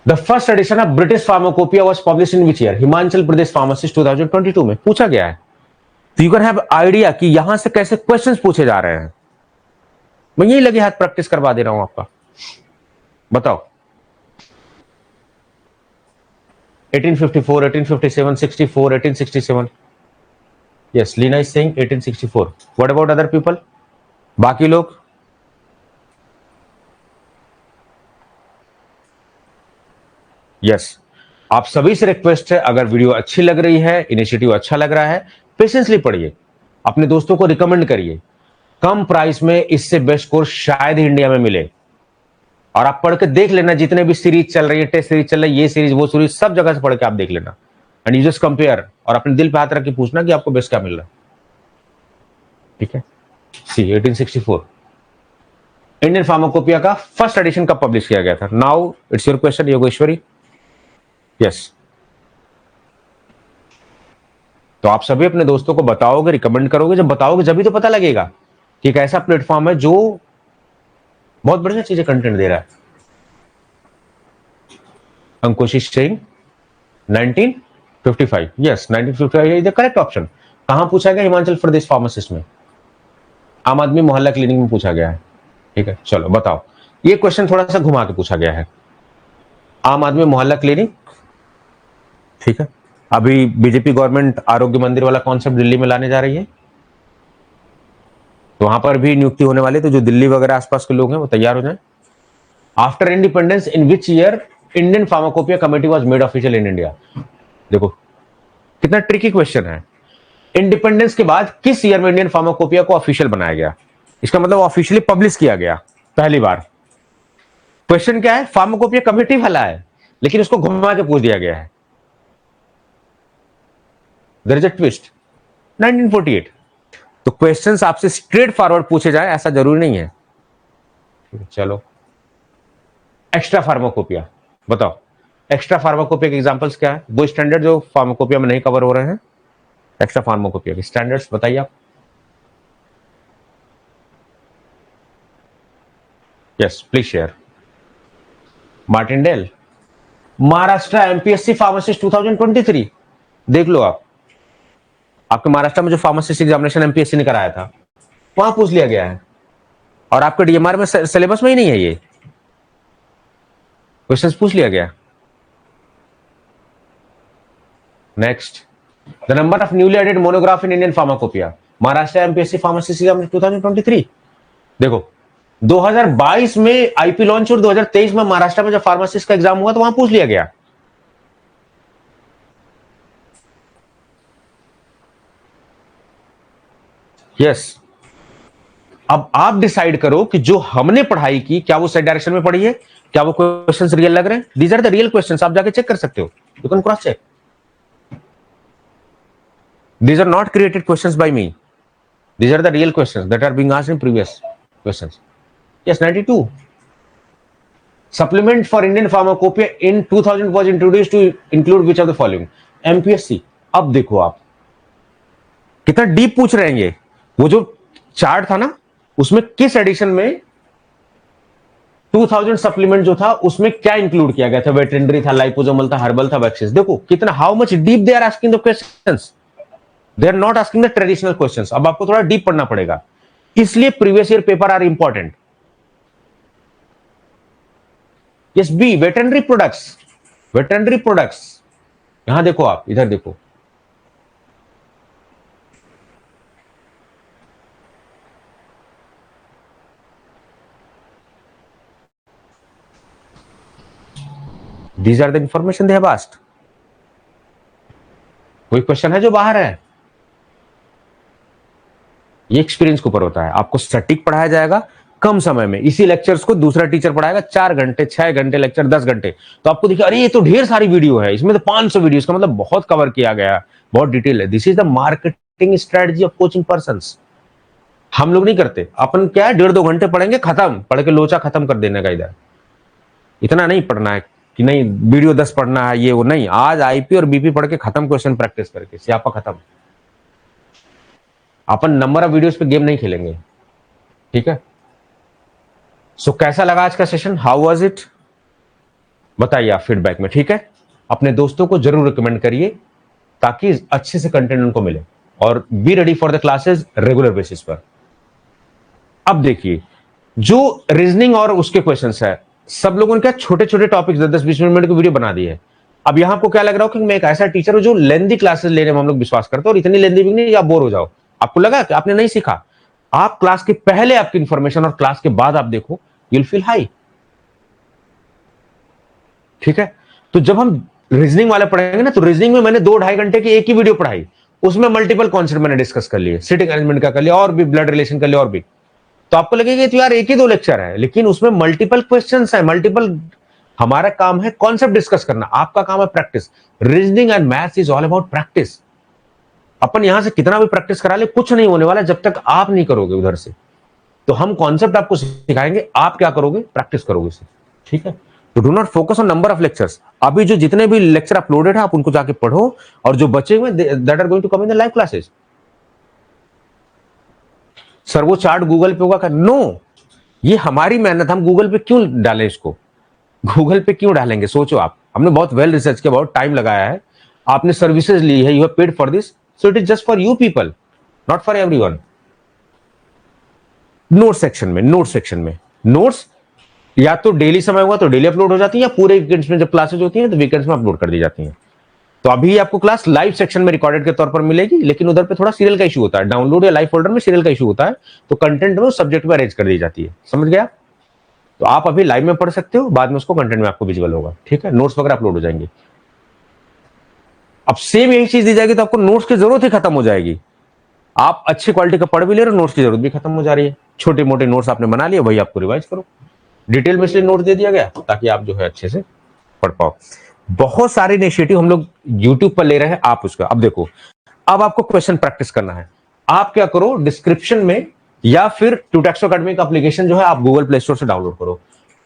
S1: The first edition of British pharmacopoeia was publish in which year? Himachal Pradesh pharmacist 2022 में पूछा गया है। तो यू कैन हैव आइडिया कि यहां से कैसे क्वेश्चंस पूछे जा रहे हैं। मैं यही लगे हाथ प्रैक्टिस करवा दे रहा हूं आपका। बताओ, 1854, 1857, 64, 1867। Yes, Leena is saying 1864। What about other people? बाकी लोग? यस, आप सभी से रिक्वेस्ट है, अगर वीडियो अच्छी लग रही है, इनिशिएटिव अच्छा लग रहा है, पेशेंसली पढ़िए, अपने दोस्तों को रिकमेंड करिए। कम प्राइस में इससे बेस्ट कोर्स शायद ही इंडिया में मिले। और आप पढ़ के देख लेना, जितने भी सीरीज चल रही है, टेस्ट सीरीज चल रही है, ये सीरीज वो सीरीज, सब जगह से पढ़ के आप देख लेना एंड यू जस्ट कंपेयर, और अपने दिल पे हाथ रख के पूछना कि आपको बेस्ट क्या मिल रहा है। ठीक है, सी 1864 इंडियन फार्माकोपिया का फर्स्ट एडिशन कब पब्लिश किया गया था? Now it's your question Yogeshwari. Yes, तो आप सभी अपने दोस्तों को बताओगे, रिकमेंड करोगे। जब बताओगे जब भी तो पता लगेगा कि एक ऐसा प्लेटफॉर्म है जो बहुत बढ़िया चीजें कंटेंट दे रहा है। Ankush is saying 1955। Yes, 1955 is the correct option. कहां पूछा गया? हिमाचल प्रदेश फार्मासिस्ट में, आम आदमी मोहल्ला क्लिनिक में पूछा गया है। ठीक है, चलो बताओ, ये क्वेश्चन थोड़ा सा घुमा के पूछा गया है। आम आदमी मोहल्ला क्लिनिक, ठीक है, अभी बीजेपी गवर्नमेंट आरोग्य मंदिर वाला कॉन्सेप्ट दिल्ली में लाने जा रही है, तो वहां पर भी नियुक्ति होने वाली, तो जो दिल्ली वगैरह आसपास के लोग हैं वो तैयार हो जाएं। After independence in which year Indian pharmacopoeia committee was made official in India? देखो कितना ट्रिकी क्वेश्चन है। इंडिपेंडेंस के बाद किस ईयर में इंडियन फार्माकोपिया को ऑफिशियल बनाया गया? इसका मतलब ऑफिशियली पब्लिश किया गया पहली बार। क्वेश्चन क्या है? फार्माकोपिया कमेटी वाला है, लेकिन उसको घुमा के पूछ दिया गया है। There is a twist, 1948। तो क्वेश्चंस आपसे स्ट्रेट फॉरवर्ड पूछे जाए ऐसा जरूरी नहीं है। चलो, एक्स्ट्रा फार्माकोपिया बताओ, एक्स्ट्रा फार्माकोपिया के एग्जांपल्स क्या है? दो स्टैंडर्ड जो फार्माकोपिया में नहीं कवर हो रहे हैं, एक्स्ट्रा फार्माकोपिया के स्टैंडर्ड्स बताइए आप। Yes, please share. Martindale, Maharashtra MPSC pharmacist 2023, देख लो आप, आपके महाराष्ट्र में जो फार्मासिस्ट एग्जामिनेशन एमपीएससी ने कराया था वहां पूछ लिया गया है, और आपके डीएमआर में सिलेबस में ही नहीं है, ये क्वेश्चंस पूछ लिया गया। Next, the number of newly added monograph in Indian pharmacopoeia, Maharashtra MPSC pharmacist examination 2023। देखो 2022 में आईपी लॉन्च और 2023 में महाराष्ट्र में जब फार्मासिस्ट का एग्जाम हुआ तो वहां पूछ लिया गया। यस, अब आप डिसाइड करो कि जो हमने पढ़ाई की क्या वो सही डायरेक्शन में पढ़ी है, क्या वो क्वेश्चंस रियल लग रहे हैं। These are the real questions, आप जाके चेक कर सकते हो, you can cross check. These are not created questions by me. These are the real questions that are being asked in previous questions. Yes, 92. Supplement for Indian Pharmacopoeia in 2000 was introduced to include which of the following? MPSC. अब देखो आप कितना डीप पूछ रहे हैं ये। वो जो चार्ट था ना, उसमें किस एडिशन में 2000 सप्लीमेंट जो था उसमें क्या इंक्लूड किया गया था? वेटरनरी था, लाइपोसोमल था, हर्बल था, वैक्सीन। देखो कितना, how much deep they are asking the questions. They are not asking the traditional questions. अब आपको थोड़ा डीप पढ़ना पड़ेगा, इसलिए previous year paper are important. Yes B, veterinary products, veterinary products, यहां देखो, आप इधर देखो, these are the information they have asked. कोई क्वेश्चन है जो बाहर है? ये एक्सपीरियंस के ऊपर होता है। आपको सटीक पढ़ाया जाएगा कम समय में। इसी लेक्चर्स को दूसरा टीचर पढ़ाएगा 4 घंटे, 6 घंटे लेक्चर, 10 घंटे। तो आपको देखिए, अरे ये तो ढेर सारी वीडियो है, इसमें तो 500 वीडियो, इसका मतलब बहुत कवर किया गया, बहुत डिटेल है। This is the marketing strategy of coaching persons. हम लोग नहीं करते। अपन क्या है, 1.5-2 घंटे पढ़ेंगे, खत्म, पढ़ के लोचा खत्म कर देने का। इधर इतना नहीं पढ़ना है कि नहीं वीडियो 10 पढ़ना है, ये वो नहीं। आज आईपी और बीपी पढ़ के खत्म, क्वेश्चन प्रैक्टिस करके स्यापा खत्म। अपन नंबर ऑफ वीडियोस पे गेम नहीं खेलेंगे, ठीक है? सो कैसा लगा आज का सेशन? How was it? बताइए आप फीडबैक में, ठीक है? अपने दोस्तों को जरूर रिकमेंड करिए ताकि अच्छे से कंटेंट उनको मिले, और be ready for the classes regular basis पर। अब देखिए, जो रीजनिंग और उसके क्वेश्चंस है, सब लोगों ने क्या छोटे छोटे टॉपिक्स 10-20 मिनट की वीडियो बना दी है। अब यहां आपको क्या लग रहा हो कि मैं एक ऐसा टीचर हूं जो लेंदी क्लासेस लेने में हम लोग विश्वास करते हैं, और इतनी लेंदी भी नहीं आप बोर हो जाओ। आपको लगा कि आपने नहीं सीखा? आप क्लास के पहले आपकी इंफॉर्मेशन और क्लास के बाद आप देखो, यू विल फील हाई, ठीक है? तो जब हम रीजनिंग वाले पढ़ेंगे ना, तो रीजनिंग में मैंने 2-2.5 घंटे की एक ही वीडियो पढ़ाई, उसमें मल्टीपल कॉन्सेप्ट मैंने डिस्कस कर लिए, सिटिंग अरेंजमेंट का कर लिया, और भी ब्लड रिलेशन कर लिया, और भी। तो आपको लगेगा तो यार एक ही 2 लेक्चर है, लेकिन उसमें मल्टीपल क्वेश्चंस है, मल्टीपल। हमारा काम है कॉन्सेप्ट डिस्कस करना, आपका काम है practice. Reasoning and maths is all about practice. अपन यहां से कितना भी प्रैक्टिस करा ले, कुछ नहीं होने वाला जब तक आप नहीं करोगे उधर से। तो हम कॉन्सेप्ट आपको सिखाएंगे, आप क्या करोगे? प्रैक्टिस करोगे इसे, ठीक है? तो do not focus on number of lectures. अभी जो जितने भी लेक्चर अपलोडेड है, आप उनको जाके पढ़ो, और जो बचे हुए that are going to come in the live classes. Sir वो चार्ट गूगल पे होगा? नो, ये हमारी मेहनत, हम गूगल पे क्यों डालें इसको? गूगल पे क्यों डालेंगे? सोचो आप, हमने बहुत वेल रिसर्च किया, बहुत टाइम लगाया है, आपने सर्विसेज ली है, you have paid for this, so it is just for you people, not for everyone. Note section में नोट्स या तो डेली समय हुआ तो डेली अपलोड हो जाती है, या पूरे वीकेंड्स में जब क्लासेज होती हैं तो वीकेंड्स में अपलोड कर दी जाती हैं। तो अभी आपको क्लास लाइव सेक्शन में रिकॉर्डेड के तौर पर मिलेगी, लेकिन उधर पे थोड़ा सीरियल का इशू होता है, डाउनलोड या लाइव फोल्डर में सीरियल का इशू होता है, तो कंटेंट में सब्जेक्ट में अरेंज कर दी जाती है। समझ गया? तो आप अभी लाइव में पढ़ सकते हो, बाद में उसको कंटेंट में आपको विजुअल होगा, ठीक है? नोट्स वगैरह अपलोड हो जाएंगे। अब सेम यही चीज दी जाएगी तो आपको नोट्स की जरूरत ही खत्म हो जाएगी। आप अच्छी क्वालिटी का पढ़ भी ले रहे हो, नोट्स की जरूरत भी खत्म हो जा रही है। छोटे मोटे नोट्स आपने बना लिए, वही आपको रिवाइज करो। डिटेल में इसलिए नोट दे दिया गया ताकि आप जो है अच्छे से पढ़ पाओ। बहुत सारे इनिशिएटिव हम लोग यूट्यूब पर ले रहे हैं, आप उसका अब देखो। अब आपको क्वेश्चन प्रैक्टिस करना है, आप क्या करो, डिस्क्रिप्शन में या फिर ट्यूटेक्सो अकेडमी का एप्लीकेशन जो है आप गूगल प्ले स्टोर से डाउनलोड करो।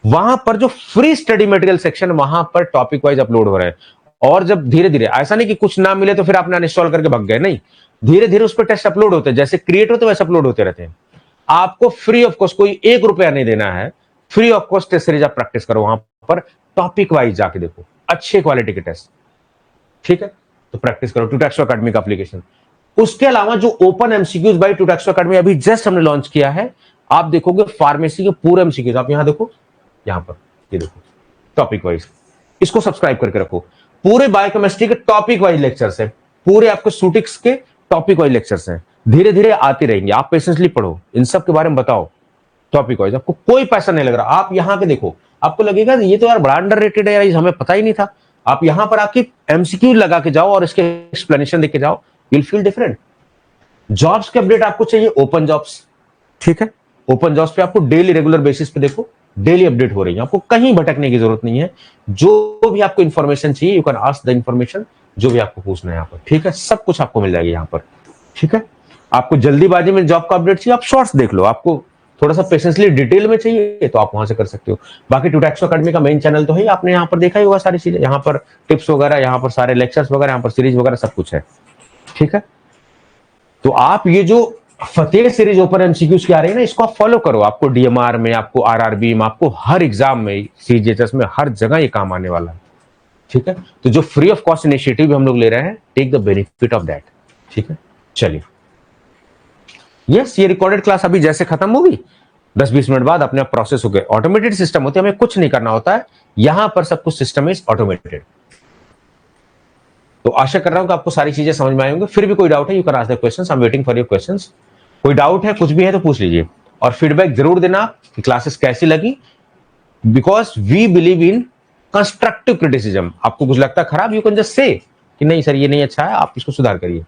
S1: वहां पर जो फ्री स्टडी मटेरियल सेक्शन, वहां पर टॉपिक वाइज अपलोड हो रहे हैं। और जब धीरे धीरे, ऐसा नहीं कि कुछ ना मिले तो फिर आपने अनइंस्टॉल करके भाग गए, नहीं, धीरे धीरे उस पर टेस्ट अपलोड होते हैं, जैसे क्रिएट होते वैसे अपलोड होते रहते हैं। आपको फ्री ऑफ कॉस्ट कोई 1 रुपया नहीं देना है, free of cost test series आप प्रैक्टिस करो, वहां पर टॉपिक वाइज जाके देखो, अच्छे क्वालिटी के टेस्ट, ठीक है? तो प्रैक्टिस करो ट्यूटेक्सो अकेडमी का एप्लीकेशन। उसके अलावा जो ओपन एमसीक्यूज बाय ट्यूटेक्सो अकेडमी अभी जस्ट हमने लॉन्च किया है, आप देखोगे फार्मेसी के पूरे एमसीक्यूज, आप यहां देखो, यहां पर ये देखो टॉपिक वाइज, इसको सब्सक्राइब करके रखो। पूरे बायोकेमिस्ट्री के टॉपिक वाइज लेक्चर्स है, पूरे आपके सूटिक्स के टॉपिक वाइज लेक्चर्स हैं, धीरे धीरे आती रहेंगे। आप पेशेंसली पढ़ो, इन सब के बारे में बताओ टॉपिक वाइज, आपको कोई पैसा नहीं लग रहा। आप यहां के देखो, आपको लगेगा ये तो यार बड़ा अंडररेटेड है, यार हमें पता ही नहीं था। आप यहां पर आके एमसीक्यू लगा के जाओ और इसके एक्सप्लेनेशन देख के जाओ, you will feel different. Jobs के अपडेट आपको चाहिए, ओपन जॉब्स, ठीक है? ओपन जॉब्स पे आपको डेली रेगुलर बेसिस पे देखो, डेली अपडेट हो रही है, आपको कहीं भटकने की जरूरत नहीं है। जो भी आपको इंफॉर्मेशन चाहिए, you can ask the information, जो भी आपको पूछना है यहाँ पर, ठीक है? सब कुछ आपको मिल जाएगी यहाँ पर, ठीक है? आपको जल्दीबाजी में जॉब का अपडेट चाहिए, आप शॉर्ट्स देख लो। आपको थोड़ा सा पेशेंसली डिटेल में चाहिए तो आप वहां से कर सकते हो। बाकी ट्यूटेक्सो अकेडमी का मेन चैनल तो है, आपने यहाँ पर देखा ही होगा सारी चीजें, यहाँ पर टिप्स वगैरह, यहाँ पर सारे लेक्चर्स वगैरह, यहाँ पर सीरीज वगैरह सब कुछ है, ठीक है? तो आप ये जो फतेह सीरीज ओपन एमसीक्यूज की आ रही है ना, इसको आप फॉलो करो। आपको डीएमआर में, आपको आरआरबी में, आपको हर एग्जाम में, सीजीएचएस में, हर जगह ये काम आने वाला है, ठीक है? तो जो फ्री ऑफ कॉस्ट इनिशिएटिव हम लोग ले रहे हैं, take the benefit of that, ठीक है? चलिए, यस, ये रिकॉर्डेड क्लास अभी जैसे खत्म होगी 10-20 मिनट बाद अपने आप प्रोसेस हो गए। ऑटोमेटेड सिस्टम होते हैं, हमें कुछ नहीं करना होता है, यहां पर सब कुछ सिस्टम इज ऑटोमेटेड। तो आशा कर रहा हूं कि आपको सारी चीजें समझ में आई होंगी। फिर भी कोई डाउट है, you can ask the questions, I am waiting for your questions. कोई डाउट है, कुछ भी है तो पूछ लीजिए, और फीडबैक जरूर देना कि क्लासेस कैसी लगी, because we believe in constructive criticism. आपको कुछ लगता है खराब, यू कैन जस्ट से कि नहीं सर ये नहीं अच्छा है, आप इसको सुधार करिए।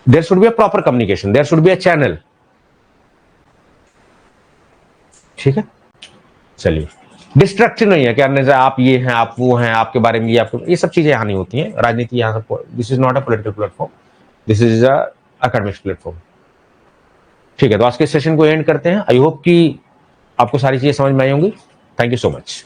S1: There should be a proper communication, there should be a channel. ठीक है, चलिए, डिस्ट्रक्टिव नहीं है कि अन्य आप ये हैं, आप वो हैं, आपके बारे में ये सब चीजें यहां नहीं होती हैं। राजनीति यहां, this is not a political platform, this is a academics platform. ठीक है, तो आज के सेशन को एंड करते हैं। आई होप कि आपको सारी चीजें समझ में आई होंगी। Thank you so much.